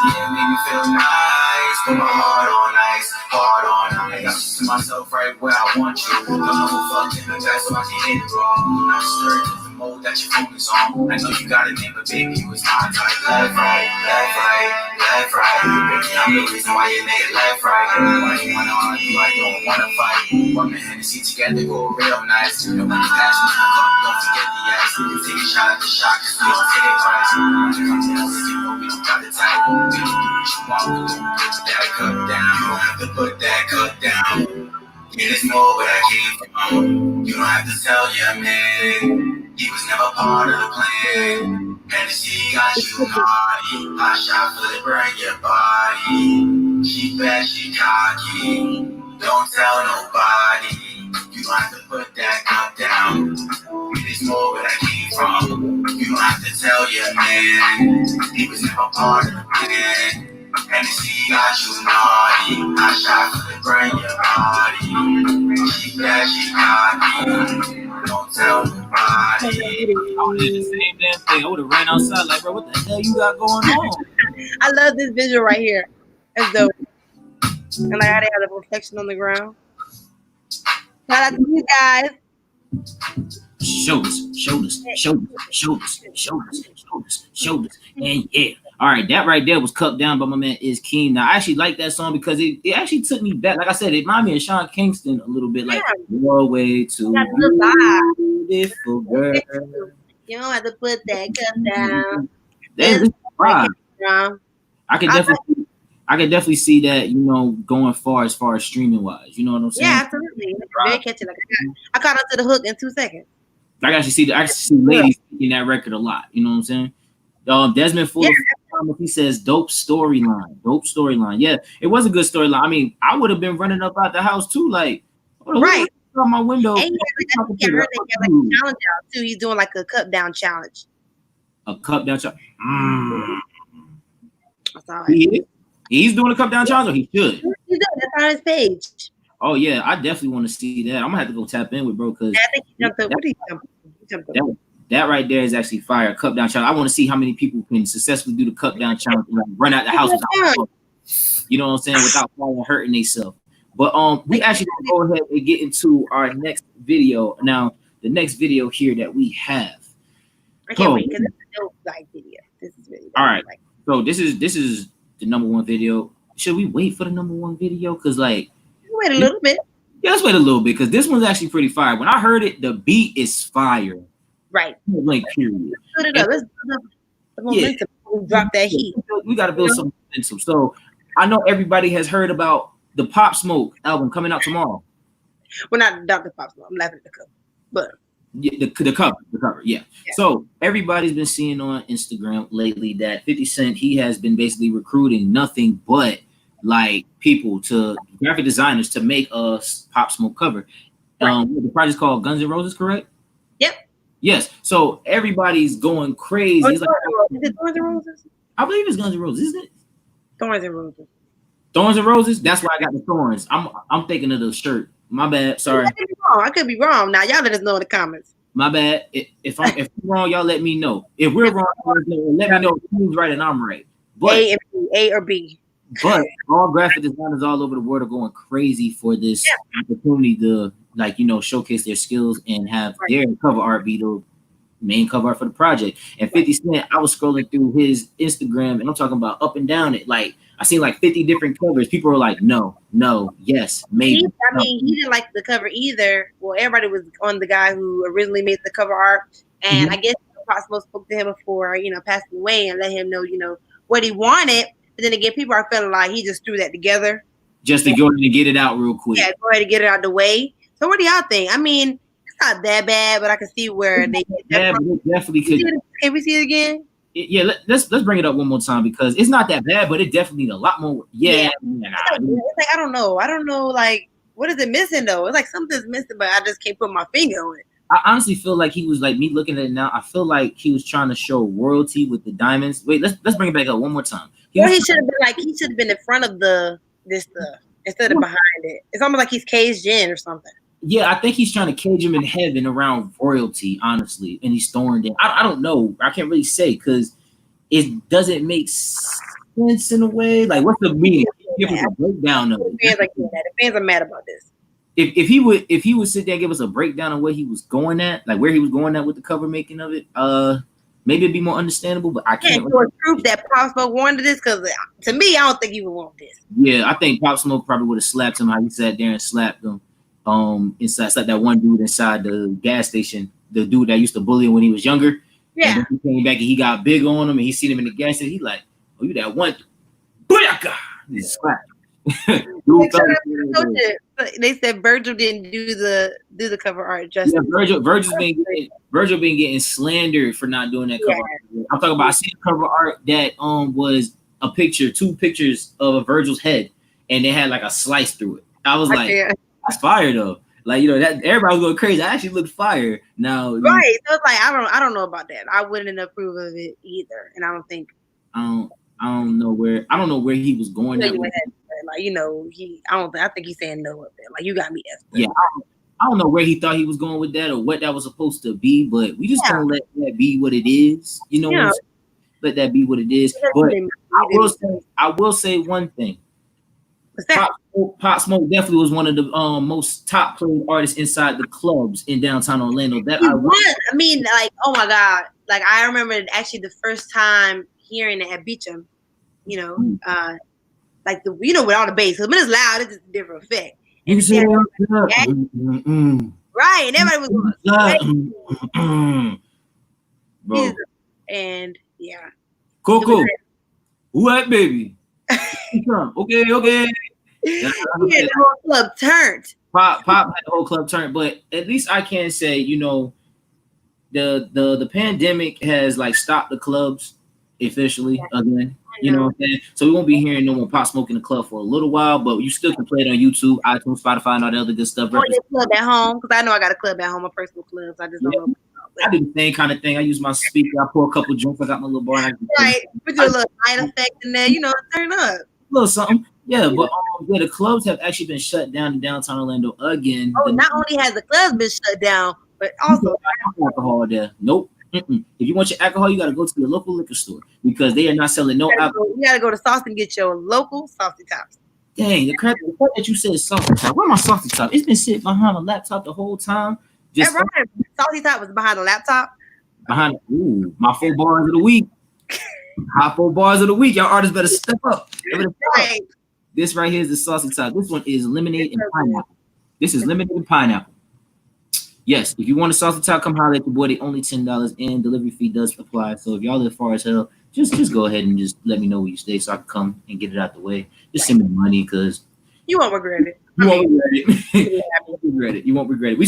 Yeah, make me feel nice. Put my heart on ice, heart on ice. I see myself right where I want you. I'm no fucking the best, so I can hit it wrong. I'm stirring the mode that you focus on. I know you got a name, but baby, you was my type. Left, right, left, right, left, right. Baby, I'm the reason why you make it left, right. Why you wanna argue, I don't wanna fight. Rum and Hennessy together go real nice. And when you pass me the cup, don't forget the ice. You take a shot at the shot, cause we don't take it twice. Come down, you know we don't got the type. We don't do what you want, we don't put that cup down. You don't have to put that cup down. Yeah, there's more where I came from. You don't have to tell your man. He was never part of the plan. Hennessy got you naughty. I shot for the burn your body. She bad, she cocky. Don't tell nobody. You don't have to put that cup down. There's more where I came from. You don't have to tell your man. He was never part of the plan. Hennessy got you naughty. I shot for the burn your body. She bad, she cocky. Don't tell nobody. I would have did the same damn thing. I would have ran outside like, bro, what the hell you got going on? I love this visual right here. That's dope. And like how they have the reflection on the ground. Shout out to you guys. Shoulders. And yeah. All right, that right there was cut down by my man Is Keem. Now I actually like that song because it actually took me back. Like I said, it reminded me of Sean Kingston a little bit, like your way to beautiful girl. You don't have to put that cup down. That's fine. I can definitely see that, you know, going far as streaming wise. You know what I'm saying? Yeah, absolutely. Very catchy. Like I caught up to the hook in 2 seconds. I actually see ladies in that record a lot. You know what I'm saying? Desmond Fuller, he says dope storyline. Yeah, it was a good storyline. I mean, I would have been running up out the house too, like right out my window. And I heard they got like a challenge out too. He's doing like a cup down challenge. A cup down challenge. He's doing a cup down challenge, or he should. He's doing that's on his page. Oh yeah, I definitely want to see that. I'm gonna have to go tap in with bro because I think he jumped up. What did he jump up? That right there is actually fire. Cup down challenge. I want to see how many people can successfully do the cup down challenge and like run out the house without, you know what I'm saying, without falling hurting themselves. But we actually gonna go ahead and get into our next video. Now, the next video here that we have. I can't wait because it's a dope like video. This is really all right. So this is the number one video. Should we wait for the number one video? Because like wait a little bit. Yeah, let's wait a little bit because this one's actually pretty fire. When I heard it, the beat is fire. Right. Like period. Put it up. Let's the momentum. We drop that heat. We got to build some momentum. So I know everybody has heard about the Pop Smoke album coming out tomorrow. Well, not Dr. Pop Smoke. I'm laughing at the cover, but the cover. Yeah. So everybody's been seeing on Instagram lately that 50 Cent, he has been basically recruiting nothing but like people to graphic designers to make a Pop Smoke cover. Right. The project's called Guns N' Roses, correct? Yep. Yes. So everybody's going crazy. Is it Thorns and Roses? I believe it's Guns N' Roses, isn't it? Thorns and Roses. Thorns and Roses? That's why I got the thorns. I'm thinking of the shirt. My bad. Sorry. I could be wrong. Now y'all let us know in the comments. My bad. If I'm wrong, y'all let me know. If we're wrong, let me know who's right and I'm right. But A or B. But all graphic designers all over the world are going crazy for this opportunity to, like, you know, showcase their skills and have their cover art be the main cover art for the project. And 50 Cent, I was scrolling through his Instagram and I'm talking about up and down it. Like, I seen like 50 different covers. People were like, no, yes, maybe. He didn't like the cover either. Well, everybody was on the guy who originally made the cover art. And I guess Pop Smoke spoke to him before, you know, passing away and let him know, you know, what he wanted. But then again, people are feeling like he just threw that together. Just to go ahead and get it out real quick. Yeah, go ahead and get it out of the way. So what do y'all think? I mean, it's not that bad, but I can see where they definitely could. Can we see it again? Yeah, let's bring it up one more time because it's not that bad, but it definitely need a lot more. Yeah. It's like I don't know. Like what is it missing though? It's like something's missing, but I just can't put my finger on it. I honestly feel like he was like me looking at it now. I feel like he was trying to show royalty with the diamonds. Wait, let's bring it back up one more time. He should have been in front of this stuff instead of behind it. It's almost like he's caged in or something. Yeah, I think he's trying to cage him in heaven around royalty, honestly, and he's throwing it. I don't know. I can't really say because it doesn't make sense in a way. Like, what's the meaning? Give us a breakdown of it. The fans are mad about this. If he would sit there and give us a breakdown of where he was going at, like where he was going at with the cover making of it, maybe it'd be more understandable. But I can't. Proof that Pop Smoke wanted this because to me, I don't think he would want this. Yeah, I think Pop Smoke probably would have slapped him how he sat there and slapped him. Inside that one dude inside the gas station, the dude that used to bully him when he was younger. Yeah. And then he came back and he got big on him and he seen him in the gas station. He like, oh, you that one? Booyaka! He slapped him. They said Virgil didn't do the cover art justice. Yeah, Virgil been getting slandered for not doing that cover art. I'm talking about I seen a cover art that was a picture, 2 pictures of Virgil's head, and they had like a slice through it. I was like, that's fire though. Like, you know, that everybody was going crazy. I actually looked fire. Now, right? So it's like I don't know about that. I wouldn't approve of it either, and I don't think I don't know where he was going. Like, you know, I think he's saying no up there. Like, you got me. Yeah, I don't know where he thought he was going with that or what that was supposed to be, but we just gonna let that be what it is. You know, let that be what it is. But I will say one thing. Pop Smoke definitely was one of the most top playing artists inside the clubs in downtown Orlando. I mean, like, oh my God. Like, I remember actually the first time hearing it at Beecham, you know, like with all the bass. Because when it's loud, it's just a different effect. Right, and everybody was going and yeah. Coco, who that baby? Okay. Yeah, the whole club turned. Pop had the whole club turned, but at least I can say, you know, the pandemic has like stopped the clubs officially again. You know what I'm saying? So we won't be hearing no more Pop Smoke in the club for a little while, but you still can play it on YouTube, iTunes, Spotify, and all the other good stuff. Club at home, because I know I got a club at home, a personal club. So I just don't know. I do the same kind of thing. I use my speaker. I pour a couple drinks. I got my little bar. Right. Put your little light effect in there. You know, turn up. A little something. Yeah, but the clubs have actually been shut down in downtown Orlando again. Oh, not only has the clubs been shut down, but also alcohol there. Nope. If you want your alcohol, you got to go to your local liquor store because they are not selling no alcohol. You got to go to Sauce and get your local Saucy Tops. Dang, the fact that you said Saucy Top. Where my Saucy Top? It's been sitting behind a laptop the whole time. Just right. Saucy Top was behind the laptop. Behind my 4 bars of the week. Hot 4 bars of the week. Y'all artists better step up. Right. This right here is the Saucy Top. This one is lemonade and pineapple. This is lemonade and pineapple. Yes, if you want a Saucy Top, come holler at the boy. They only $10 and delivery fee does apply. So if y'all live far as hell, just go ahead and just let me know where you stay so I can come and get it out the way. Just send me the money because you won't regret it. You won't regret it. You won't regret it. We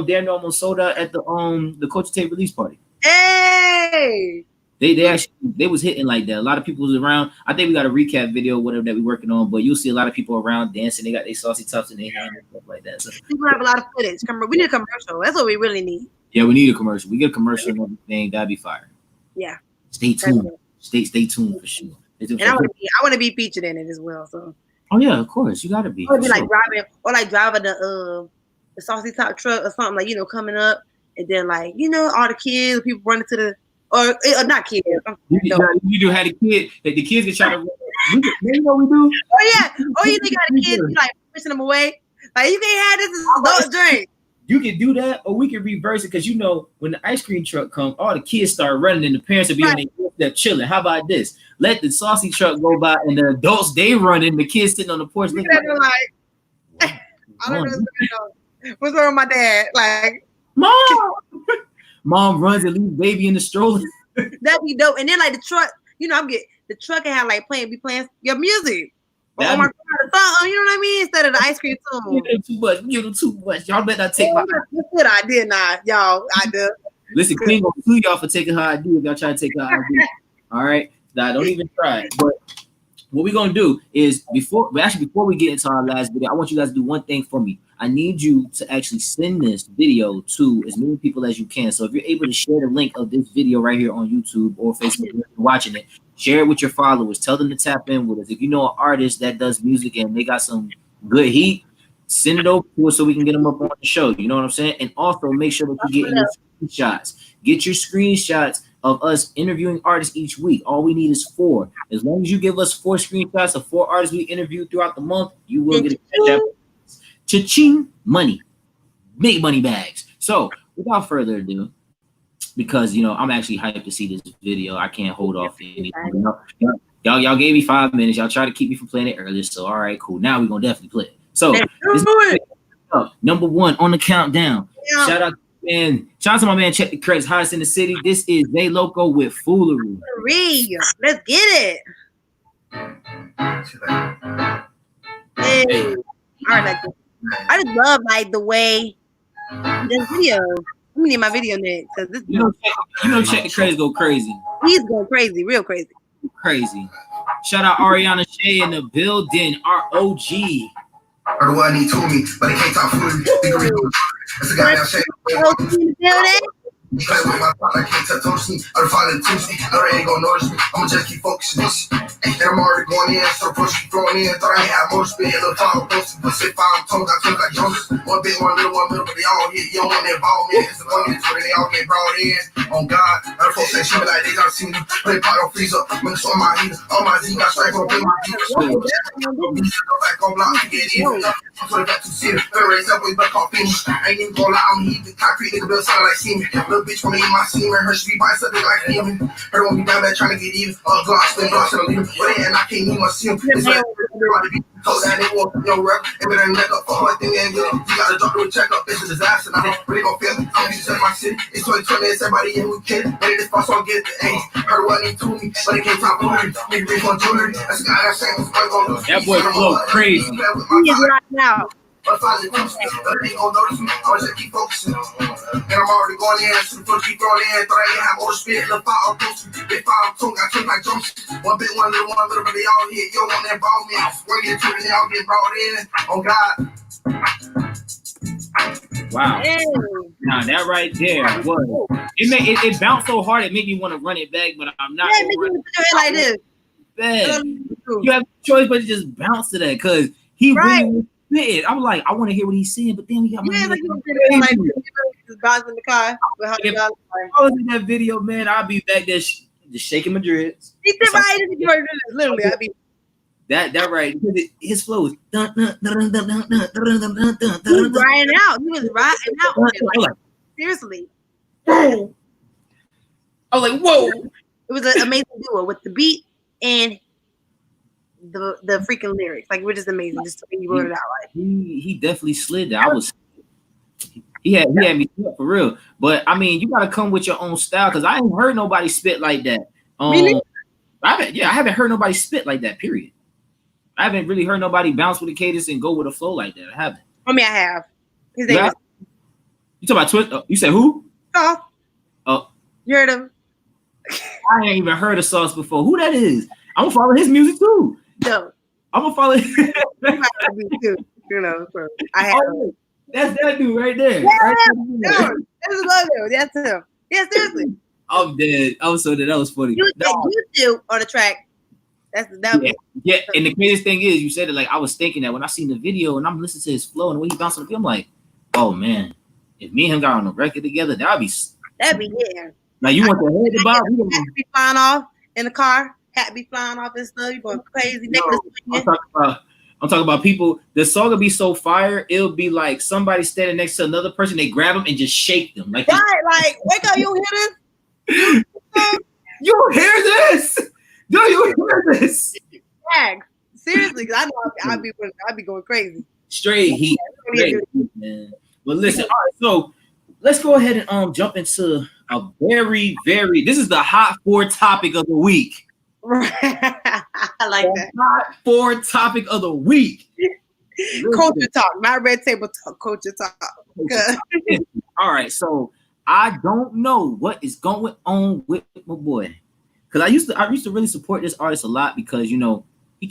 damn almost sold out at the Culture Tape release party. Hey. They was hitting like that. A lot of people was around. I think we got a recap video, whatever that we working on, but you'll see a lot of people around dancing. They got their Saucy Tops in their hand and stuff like that. So people have a lot of footage. We need a commercial. That's what we really need. Yeah, we need a commercial. We get a commercial and everything. That'd be fire. Yeah. Stay tuned. Stay tuned for sure. And I want to be featured in it as well. So. Oh yeah, of course. You gotta be. Or be like driving the Saucy Top truck or something, like, coming up, and then like, all the kids, people running to the or not kids. You do have the kid that the kids can try to. You know what we do? Oh yeah. Or you got the kids like pushing them away. Like, you can't have this adult drink. You can do that, or we can reverse it because when the ice cream truck comes, all the kids start running and the parents will be on their doorstep chilling. How about this? Let the saucy truck go by and the adults they running, the kids sitting on the porch looking like I don't know what's wrong with my dad. Like, Mom runs and leaves baby in the stroller. That'd be dope. And then like the truck, the truck can have like be playing your music. Oh my God, song, you know what I mean? Instead of the ice cream tune. You do too much. Y'all better not take my. I did not, y'all. I did. Listen, Queen gonna sue y'all for taking her ID if y'all try to take her ID. All right, nah, don't even try. But what we're gonna do is before we get into our last video, I want you guys to do one thing for me. I need you to actually send this video to as many people as you can. So if you're able to share the link of this video right here on YouTube or Facebook, if you're watching it, share it with your followers. Tell them to tap in with us. If you know an artist that does music and they got some good heat, send it over to us so we can get them up on the show. You know what I'm saying? And also make sure that you get your screenshots. Get your screenshots of us interviewing artists each week. All we need is 4. As long as you give us 4 screenshots of 4 artists we interviewed throughout the month, you will get a cha-ching money. Big money bags. So without further ado, because I'm actually hyped to see this video. I can't hold off anything. Y'all gave me 5 minutes. Y'all tried to keep me from playing it earlier. So all right, cool. Now we're gonna definitely play it. So this is number 1 on the countdown. Yeah. Shout out to my man, Check the Credits, hottest in the city. This is Zay Loco with Foolery. Let's get it. Hey. All right, I just love the way this video. I'm gonna need my video next because this. Check the Credits go crazy. He's going crazy, real crazy. Crazy. Shout out Ariana Shea in the building. Our OG. Or do I need to me, but it can't talk foolery. That's a goddamn shame. You play with my thought, I can't touch me. I'll follow the Tuesday. No, they ain't gonna notice me. I'ma just keep focusing this. And I'm already going in, so push you throwing in. Thought I ain't had more spin. Little follow posted, but say 5 tongue, I took like Jonas. One big, one little, but they all hit. You don't want that involvement. It's the one that's where they all get brought in. On God, other folks say she be like they gotta see me. Put a pot on freezer, make sure my heat. All my Z got straight from my back on block to get in. I'm put it back to see it. Raise up with back off finish. I ain't even gonna lie, I'm heat. The concrete nigga build sound like see me. Little bitch wanna eat my semen. Her street by something like him. Her won't be down there trying to get even. Gloss, spin gloss, and leave. But and I can't even see him. It's like told that they want no rep. If it ain't neck up for one thing, ain't good. You gotta drop to a checkup. It's a disaster. Now they gon' feel me. I'm used to my city. It's 2020. It's everybody in who can. Ready to spot, so I'll get the age. Heard what need to me, but it can't top foolery. Nigga reach on jewelry. That's the guy that's saying what's going on. That boy flow crazy. He is right now. But finally, they ain't gonna notice me. I was just keep focusing. And I'm already going in. So the first keep throwing in. Thought I ain't have more spit. Little fire posted. Big fire tongue. I took like jumps. One big, one little, but they all hit. You don't want that ball, man. When you get to it, they all get brought in. Oh, God. Wow. Now that right there was it bounced so hard it made me want to run it back, but I'm not. Yeah, make me put your head like this. You have a choice, but just bounce to that because he really was spitting. I'm like, I want to hear what he's saying, but then we got my like just bouncing in the car. If I was in that video, man, I'll be back there just shaking my dreads. He said right, literally, I'll be. That right, his flow is dun, dun, dun, dun, dun, dun, dun, dun, dun, dun, dun. He was riding out. He was riding out with it. Like, seriously. I was like, whoa. It was an amazing duo with the beat and the freaking lyrics. Like, we're just amazing. Just the way you wrote it out. Like he definitely slid that. He had me for real. But I mean, you gotta come with your own style because I ain't heard nobody spit like that. Really? I haven't heard nobody spit like that, period. I haven't really heard nobody bounce with a cadence and go with a flow like that. I haven't. I mean, I have. His name is. You talking about Twist? You said who? Oh. You heard him? I ain't even heard of Sauce before. Who that is? I'm gonna follow his music too. No. I'm gonna follow. You know, so I have. Oh, that's that dude right there. Yeah, right there. That's his logo. That's him. Yeah, seriously. I'm dead. I was so that was funny. You YouTube on the track. Yeah. And the craziest thing is, you said it like I was thinking that when I seen the video and I'm listening to his flow and the way he bounced on the film, I'm like, oh man, if me and him got on the record together, that'd be yeah. Like you want to head the Bob? Hat be flying off in the car. Hat be flying off and stuff. You going crazy? I'm talking about people. The song will be so fire. It'll be like somebody standing next to another person. They grab them and just shake them. Like like wake up! You don't hear this? You hear this? Do you hear this? Yeah, seriously, because I know I'd be going crazy. Straight heat, man. But listen, all right, so let's go ahead and jump into a very, very. This is the hot 4 topic of the week. Right. I like that. Hot 4 topic of the week. Culture talk, not red table talk. Culture talk. All right, so I don't know what is going on with my boy. Because I used to really support this artist a lot because he can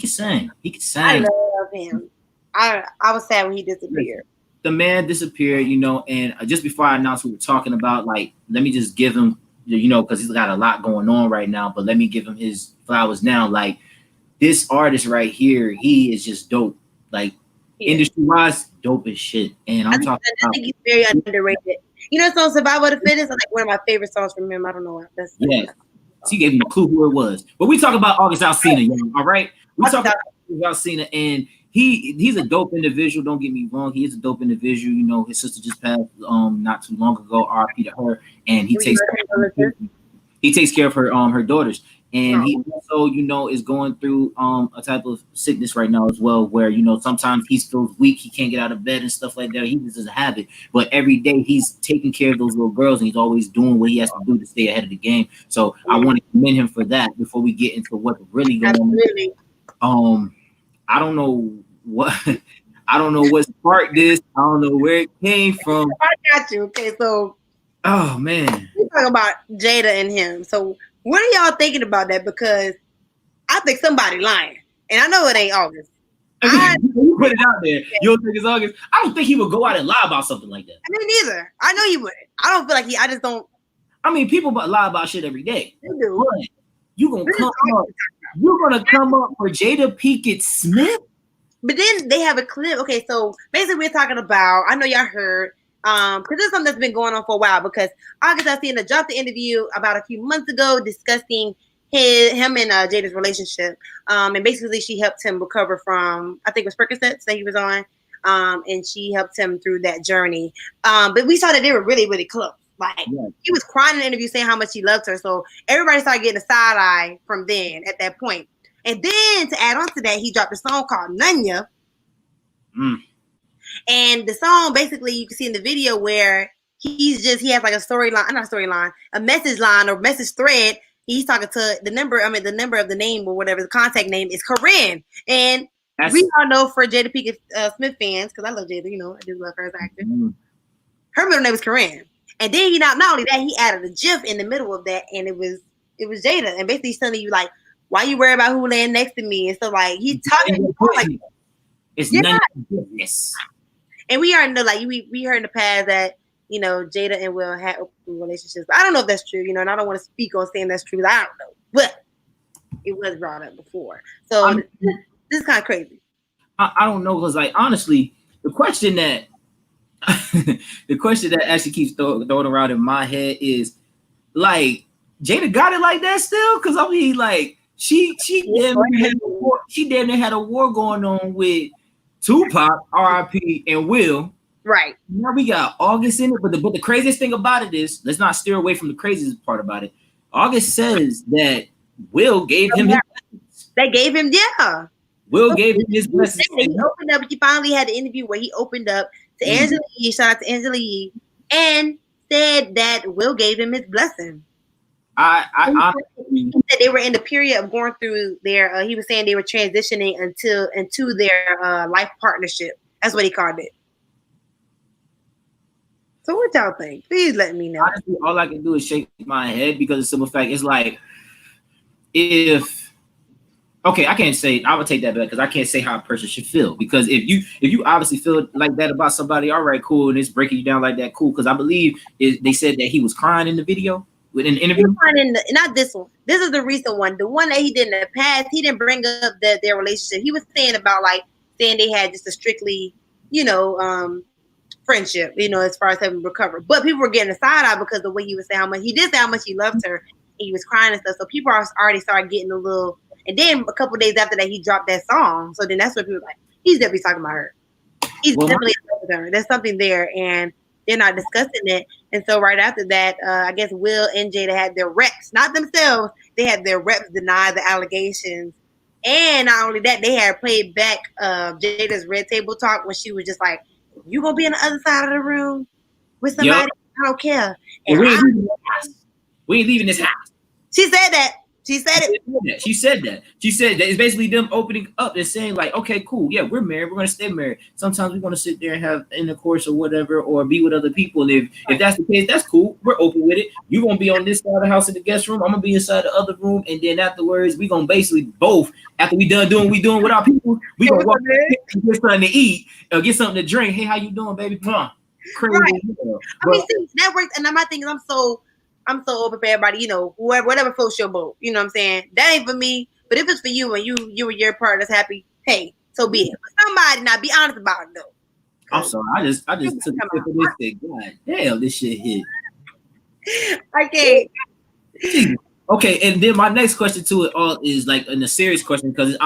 sing. He can sing. I love him. I was sad when he disappeared. The man disappeared, and just before I announced we were talking about, like, let me just give him, because he's got a lot going on right now, but let me give him his flowers now. Like, this artist right here, he is just dope. Like, industry-wise, dope as shit. And I think he's very underrated. So Survival of the Fittest is like one of my favorite songs from him. I don't know why. She gave him a clue who it was. But we talk about August Alsina, all right? We talk about August Alsina, and he's a dope individual. Don't get me wrong. He is a dope individual. His sister just passed not too long ago. RIP to her. And he takes care of her daughters. And he also, is going through a type of sickness right now as well, where sometimes he feels weak, he can't get out of bed and stuff like that. He just doesn't have it. But every day he's taking care of those little girls, and he's always doing what he has to do to stay ahead of the game. So I want to commend him for that before we get into what's really going on. I don't know what sparked this. I don't know where it came from. I got you. Okay, so oh man, we talk about Jada and him. So what are y'all thinking about that? Because I think somebody lying, and I know it ain't August. You put it out there. You don't think it's August? I don't think he would go out and lie about something like that. I mean, neither. I know he wouldn't. I don't feel like I just don't. I mean, people lie about shit every day. They do. But you're gonna come up for Jada Pinkett Smith. But then they have a clip. Okay, so basically we're talking about. I know y'all heard. Because this is something that's been going on for a while. Because August Alsina dropped the interview about a few months ago discussing him and Jada's relationship. And basically she helped him recover from, I think it was Percocets that he was on. And she helped him through that journey. But we saw that they were really, really close. Like he was crying in the interview saying how much he loved her. So everybody started getting a side eye from then at that point. And then to add on to that, he dropped a song called Nunya. And the song, basically, you can see in the video where he has like a message line or message thread. He's talking to the number of the name or whatever, the contact name is Corinne. And we all know for Jada Pinkett Smith fans, because I love Jada, I do love her as an actor. Her middle name is Corinne. And then not only that, he added a GIF in the middle of that, and it was Jada. And basically he's telling you, like, why you worry about who laying next to me? And so, like, he's talking like, it's none of your business. And we already know, like, we heard in the past that, Jada and Will had open relationships. I don't know if that's true, and I don't want to speak on saying that's true. I don't know. But it was brought up before. So this is kind of crazy. I don't know, because, like, honestly, the question that actually keeps thrown around in my head is, like, Jada got it like that still? Because, I mean, like, she damn near had a war going on with Tupac, RIP, and Will. Right. Now we got August in it, but the craziest thing about it is, let's not steer away from the craziest part about it. August says that Will gave him his blessings. They gave him, Will gave him his blessings. He opened up. He finally had the interview where he opened up to Angela Yee. Shout out to Angela Yee, and said that Will gave him his blessing. He said they were in the period of going through their. He was saying they were transitioning into their life partnership. That's what he called it. So what y'all think? Please let me know. Honestly, all I can do is shake my head, because the simple fact is, like, I can't say, I would take that back, because I can't say how a person should feel. Because if you obviously feel like that about somebody, all right, cool, and it's breaking you down like that, cool. Because I believe they said that he was crying in the video. Within the interview? Not this one. This is the recent one. The one that he did in the past, he didn't bring up their relationship. He was saying about, like, saying they had just a strictly, friendship, as far as having recovered. But people were getting a side eye because the way he was saying how much he loved her. He was crying and stuff. So people already started getting a little. And then a couple days after that, he dropped that song. So then that's what people were like, he's definitely talking about her. He's definitely in love with her. There's something there. And they're not discussing it. And so right after that, I guess Will and Jada had their reps, not themselves. They had their reps deny the allegations. And not only that, they had played back Jada's Red Table Talk when she was just like, you gonna be on the other side of the room with somebody? Yep. I don't care. And we ain't leaving this house. She said that. She said it. She said that. She said that it's basically them opening up and saying like, okay, cool, yeah, we're married, we're gonna stay married. Sometimes we want to sit there and have intercourse or whatever, or be with other people. And if that's the case, that's cool. We're open with it. You're gonna be on this side of the house in the guest room. I'm gonna be inside the other room, and then afterwards, we gonna basically both after we done doing what we doing with our people, we gonna walk and get something to eat or get something to drink. Hey, how you doing, baby? Come on. Crazy. Right. I mean, see, that works. And my thing is, I'm so open for everybody, you know, whatever floats your boat. You know what I'm saying? That ain't for me. But if it's for you and you and your partner's happy, hey, so be it. But somebody not be honest about it though. I'm sorry. I just took a sip of this thing. God damn, this shit hit. I can't. Okay, and then my next question to it all is like a serious question because this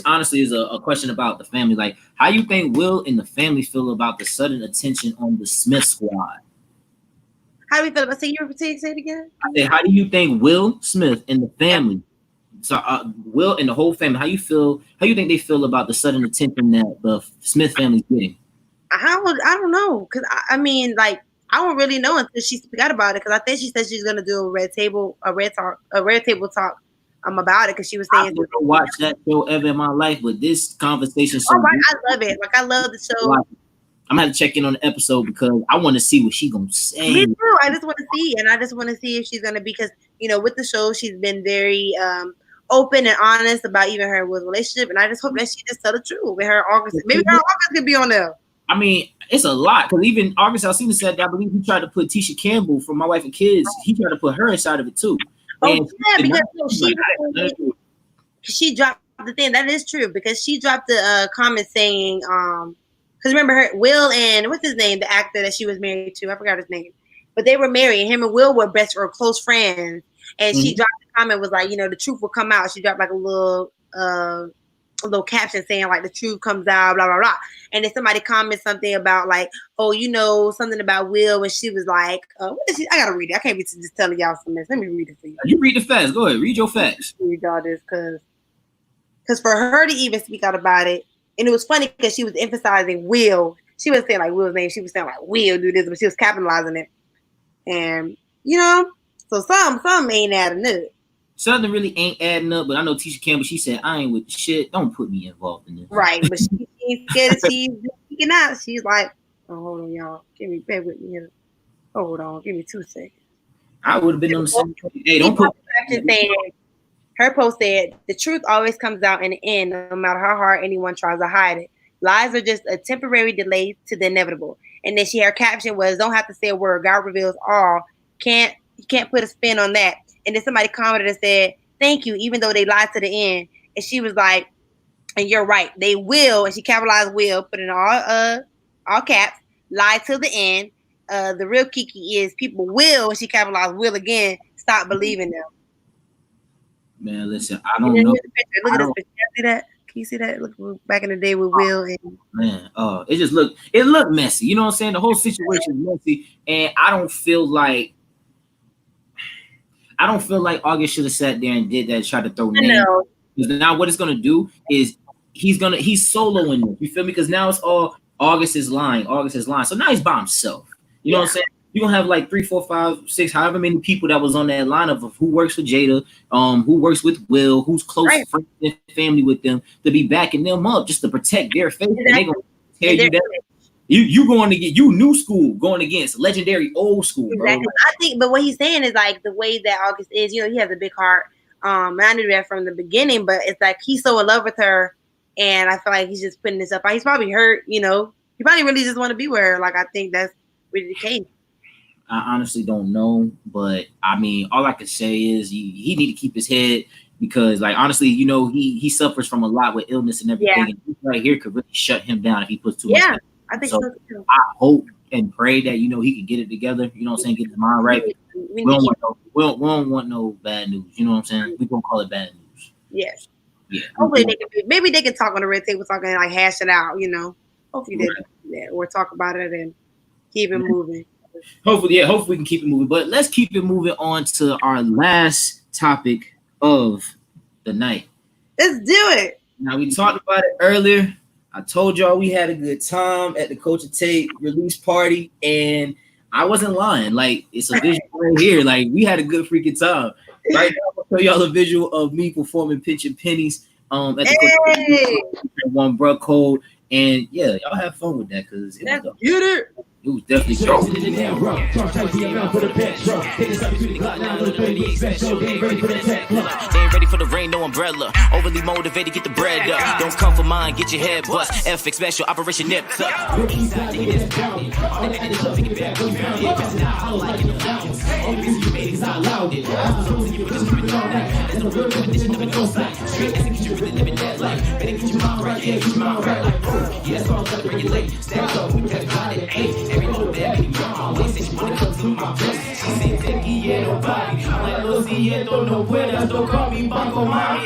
honestly is a question about the family. Like, how you think Will and the family feel about the sudden attention on the Smith squad? How do we feel about say it again? I say, how do you think Will Smith and the family, so Will and the whole family, how you think they feel about the sudden attention that the Smith family's getting? I don't know, because I mean, like, I don't really know until she forgot about it. Because I think she said she's gonna do a red table talk about it, because she was saying I've never watched that show ever in my life, but this conversation. So right, I love it. Like, I love the show. I'm gonna have to check in on the episode because I want to see what she's gonna say. Me too. I just want to see, and I just want to see if she's gonna be, because you know, with the show, she's been very open and honest about even her with relationship, and I just hope that she just tell the truth with her August. Maybe her August could be on there. I mean, it's a lot because even August Alsina said that I believe he tried to put Tisha Campbell from My Wife and Kids. He tried to put her inside of it too. Oh yeah, because she dropped the thing. That is true, because she dropped the comment saying because remember her Will and what's his name, the actor that she was married to, I forgot his name, but they were married. Him and Will were best or close friends, and she dropped the comment was like, you know, the truth will come out. She dropped like a little caption saying like the truth comes out, blah blah blah. And then somebody commented something about like, oh, you know, something about Will, and she was like, what is she? I gotta read it. I can't be just telling y'all some this. Let me read it for you. You read the facts. Go ahead, read your facts. Read all this because for her to even speak out about it, and it was funny because she was emphasizing Will. She wasn't saying like Will's name. She was saying like Will do this, but she was capitalizing it. And you know, so some ain't adding up. Something really ain't adding up, but I know Tisha Campbell, she said, I ain't with the shit. Don't put me involved in this. Right, but she ain't scared. She's speaking out. She's like, oh, hold on, y'all. Give me back with me here. Oh, hold on. Give me 2 seconds. I would have been on the same. Hey, don't put. Her post said, the truth always comes out in the end, no matter how hard anyone tries to hide it. Lies are just a temporary delay to the inevitable. And then her caption was, don't have to say a word. God reveals all. You can't put a spin on that. And then somebody commented and said, thank you, even though they lied to the end. And she was like, and you're right, they will, and she capitalized will, put in all caps, lie till the end. The real kiki is people will, and she capitalized will again, stop believing them. Man, listen, I don't know. Look at this picture. See that? Can you see that? Look back in the day with Will and man, it looked messy. You know what I'm saying? The whole situation is messy, and I don't feel like August should have sat there and did that, tried to throw names. Because now what it's gonna do is he's soloing this. You feel me? Because now it's all August is lying. So now he's by himself. You know what I'm saying? You're gonna have like 3, 4, 5, 6, however many people that was on that lineup of who works for Jada, who works with Will, who's close friends and family with them, to be backing them up just to protect their faith. Exactly. And they gonna tell you that you going to get new school going against legendary old school, bro. Exactly. I think, but what he's saying is like the way that August is, you know, he has a big heart. I knew that from the beginning, but it's like he's so in love with her, and I feel like he's just putting this up. He's probably hurt, you know. He probably really just want to be with her. Like, I think that's really the case. I honestly don't know, but I mean, all I can say is he need to keep his head, because, like, honestly, you know, he suffers from a lot with illness and everything. Yeah. And this right here could really shut him down if he puts too much. Yeah, I think so too. I hope and pray that, you know, he can get it together. You know what I'm saying? Get his mind right. We don't want no bad news. You know what I'm saying? We gonna call it bad news. Yes. Yeah. Hopefully maybe they can talk on the red table, talking like hash it out. You know. Hopefully they can do that, or talk about it and keep it moving. Hopefully we can keep it moving. But let's keep it moving on to our last topic of the night. Let's do it. Now, we talked about it earlier. I told y'all we had a good time at the Culture Tape release party, and I wasn't lying. Like, it's a vision right here. Like, we had a good freaking time. Right now, I'll show y'all a visual of me performing Pinching Pennies at the One Bruh Code. And yeah, y'all have fun with that because it was definitely dope. They ain't ready for the rain, no umbrella. Overly motivated, get the bread up. Don't come for mine, get your head bust. FX special, Operation Nip Tuck.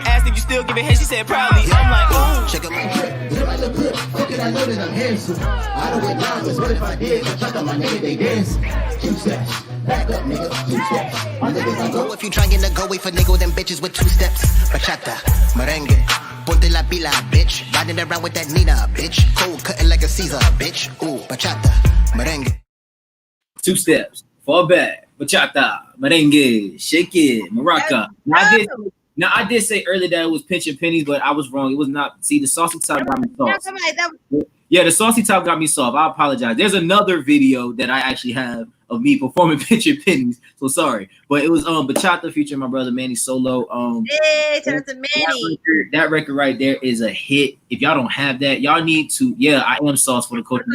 Asked if you still giving head, she said probably. I'm like, ooh. Check out my drip. Do I look good? Fuck it, I know that I'm handsome. I don't wear diamonds, but if I did, I check out my nigga, they dance. Two steps. Back up, nigga. Two steps. My niggas I go. If you trying to go wait for nigga, them bitches with 2 steps. Bachata, merengue, ponte la pila, bitch. Riding around with that Nina, bitch. Cold cutting like a Caesar, bitch. Ooh, bachata, merengue. 2 steps. Fall back. Bachata, merengue, shake it, maraca. Now I did say earlier that it was Pinching Pennies, but I was wrong. It was not. See, the saucy top got me soft. Yeah, the saucy top got me soft. I apologize. There's another video that I actually have of me performing Pinching Pennies. So sorry, but it was Bachata featuring my brother Manny Solo. Hey, shout out to Manny. That record right there is a hit. If y'all don't have that, y'all need to. Yeah, I am sauce for the culture.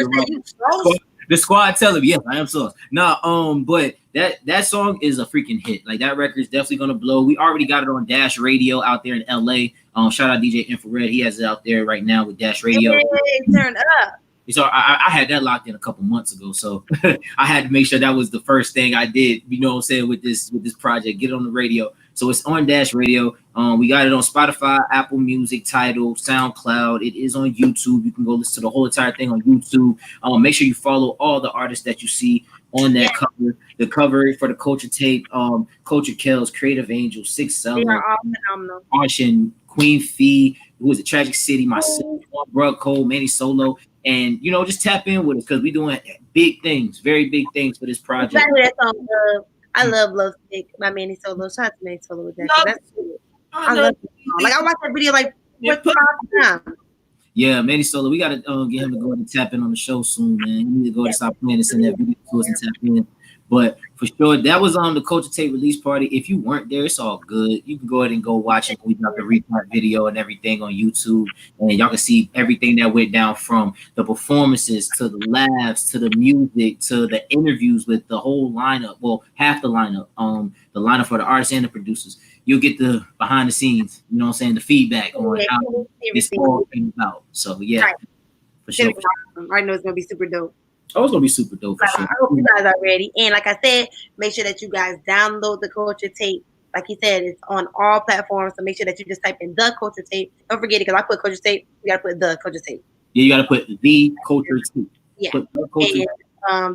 The squad tell him, yes, I am sauce. Nah, but that song is a freaking hit. Like that record is definitely gonna blow. We already got it on Dash Radio out there in LA. Shout out DJ Infrared. He has it out there right now with Dash Radio. Hey, turn up. So I had that locked in a couple months ago. So I had to make sure that was the first thing I did, you know what I'm saying, with this project, get it on the radio. So it's on Dash Radio. We got it on Spotify, Apple Music, Tidal, SoundCloud. It is on YouTube. You can go listen to the whole entire thing on YouTube. Make sure you follow all the artists that you see on that cover. The cover for the Culture Tape, Culture Kells, Creative Angel, Six Seller, They are all phenomenal. Caution, Queen Fee, who was at Tragic City, myself, Bruh Cole, Manny Solo. And, you know, just tap in with us because we're doing big things, very big things for this project. Exactly, that song, I love Love Stick by Manny Solo. Shout out to Manny Solo with that. That's cool. I love it. Like, I watched that video like 5 times. Yeah, Manny Solo, we got to get him to go and tap in on the show soon, man. You need to go and stop playing and send that video to us and tap in. But for sure, that was on the Culture Tape release party. If you weren't there, it's all good. You can go ahead and go watch it. We got the report video and everything on YouTube, and y'all can see everything that went down from the performances to the laughs to the music to the interviews with the whole lineup. Well, half the lineup, the lineup for the artists and the producers. You'll get the behind the scenes, you know what I'm saying, the feedback on how this all came about. So yeah, right. For sure. I know it's gonna be super dope. Oh, it's gonna be super dope for sure. I hope you guys are ready. And like I said, make sure that you guys download the Culture Tape. Like he said, it's on all platforms. So make sure that you just type in the Culture Tape. Don't forget it, because I put Culture Tape. You gotta put the Culture Tape. Yeah, you gotta put the Culture Tape. Yeah. And,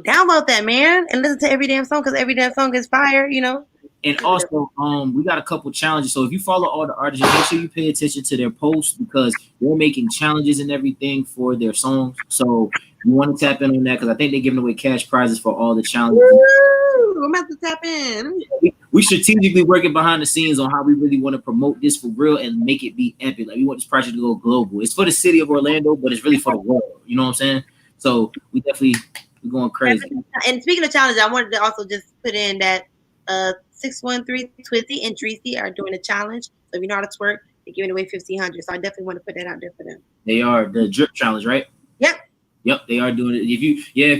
download that, man, and listen to every damn song, because every damn song is fire, you know. And also, we got a couple challenges. So if you follow all the artists, make sure you pay attention to their posts because they're making challenges and everything for their songs. So you want to tap in on that because I think they're giving away cash prizes for all the challenges. Woo! I'm about to tap in. We strategically working behind the scenes on how we really want to promote this for real and make it be epic. Like we want this project to go global. It's for the city of Orlando, but it's really for the world. You know what I'm saying? So we're going crazy. And speaking of challenges, I wanted to also just put in that 613 Twizzy and Dreesy are doing a challenge. So if you know how to twerk, they're giving away $1,500. So I definitely want to put that out there for them. They are the drip challenge, right? Yep, they are doing it. If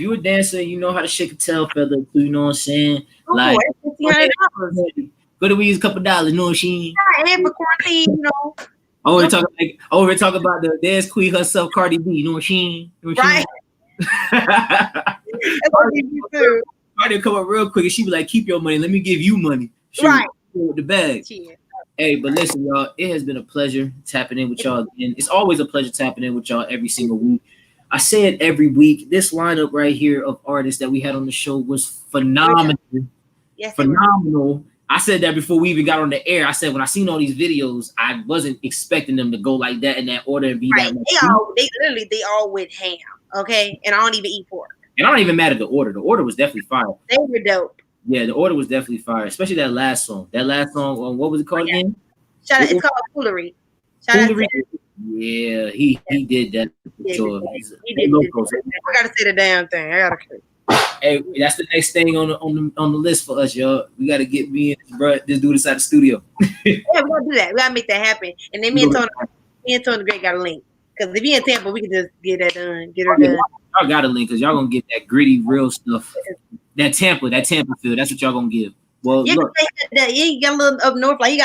you a dancer, you know how to shake a tail feather too, you know what I'm saying? Like $1,500. Go to we use a couple dollars, you know what she and for quarantine, you know. We're talking about the dance queen herself, Cardi B, you know what she right. Cardi come up real quick and she be like, keep your money, let me give you money. Shoot, right. With the bag. Cheers. Hey, but listen, y'all, it has been a pleasure tapping in with y'all again. It's always a pleasure tapping in with y'all every single week. I say it every week. This lineup right here of artists that we had on the show was phenomenal. Yes, phenomenal. I said that before we even got on the air. I said when I seen all these videos, I wasn't expecting them to go like that in that order and be that much. They all went ham. Okay, and I don't even eat pork. And I don't even mad at the order. The order was definitely fire. They were dope. Yeah, the order was definitely fire, especially that last song. That last song, what was it called again? Shout out, it's called Foolery. Shout out to Yeah, he did that for sure. he did. I gotta say the damn thing. I gotta. Hey, that's the next thing on the list for us, y'all. We gotta get me and this dude inside the studio. Yeah, we gotta do that. We gotta make that happen. And then me and Tony the Great got a link. Because if you in Tampa, we can just get that done. Get her done. Y'all got a link because y'all gonna get that gritty, real stuff. That Tampa feel. That's what y'all gonna give. Well, yeah, look, you got a little up north, like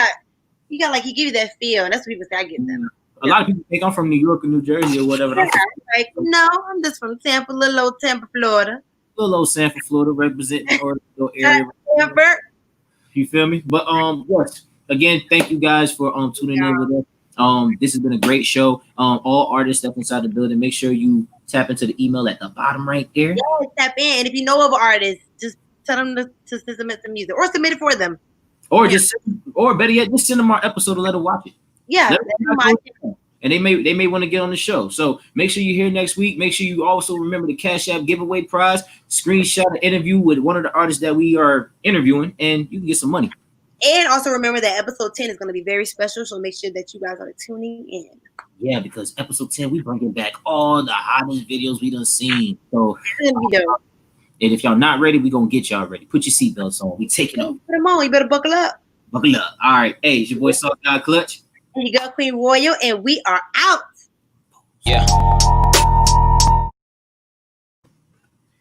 you got like he give you that feel, and that's what people say. I get them. A lot of people think I'm from New York or New Jersey or whatever. Yeah, like, no, I'm just from Tampa, little old Tampa, Florida. Little old Sanford, Florida, representing the area. You feel me? But yes. Again, thank you guys for tuning in with us. This has been a great show. All artists that's inside the building, make sure you tap into the email at the bottom right there. Yeah, tap in. And if you know of artists, just tell them to submit some music or submit it for them. Or or better yet, just send them our episode and let them watch it. Yeah, and they may want to get on the show. So make sure you're here next week. Make sure you also remember the Cash App giveaway prize. Screenshot an interview with one of the artists that we are interviewing, and you can get some money. And also remember that episode 10 is going to be very special. So make sure that you guys are tuning in. Yeah, because episode 10, we bringing back all the hottest videos we done seen. So it's gonna be dope. And if y'all not ready, we gonna get y'all ready. Put your seatbelts on. We taking off. Put them on. You better buckle up. Buckle up. All right. Hey, it's your boy Southside Clutch. And you go Queen Royal, and we are out. Yeah.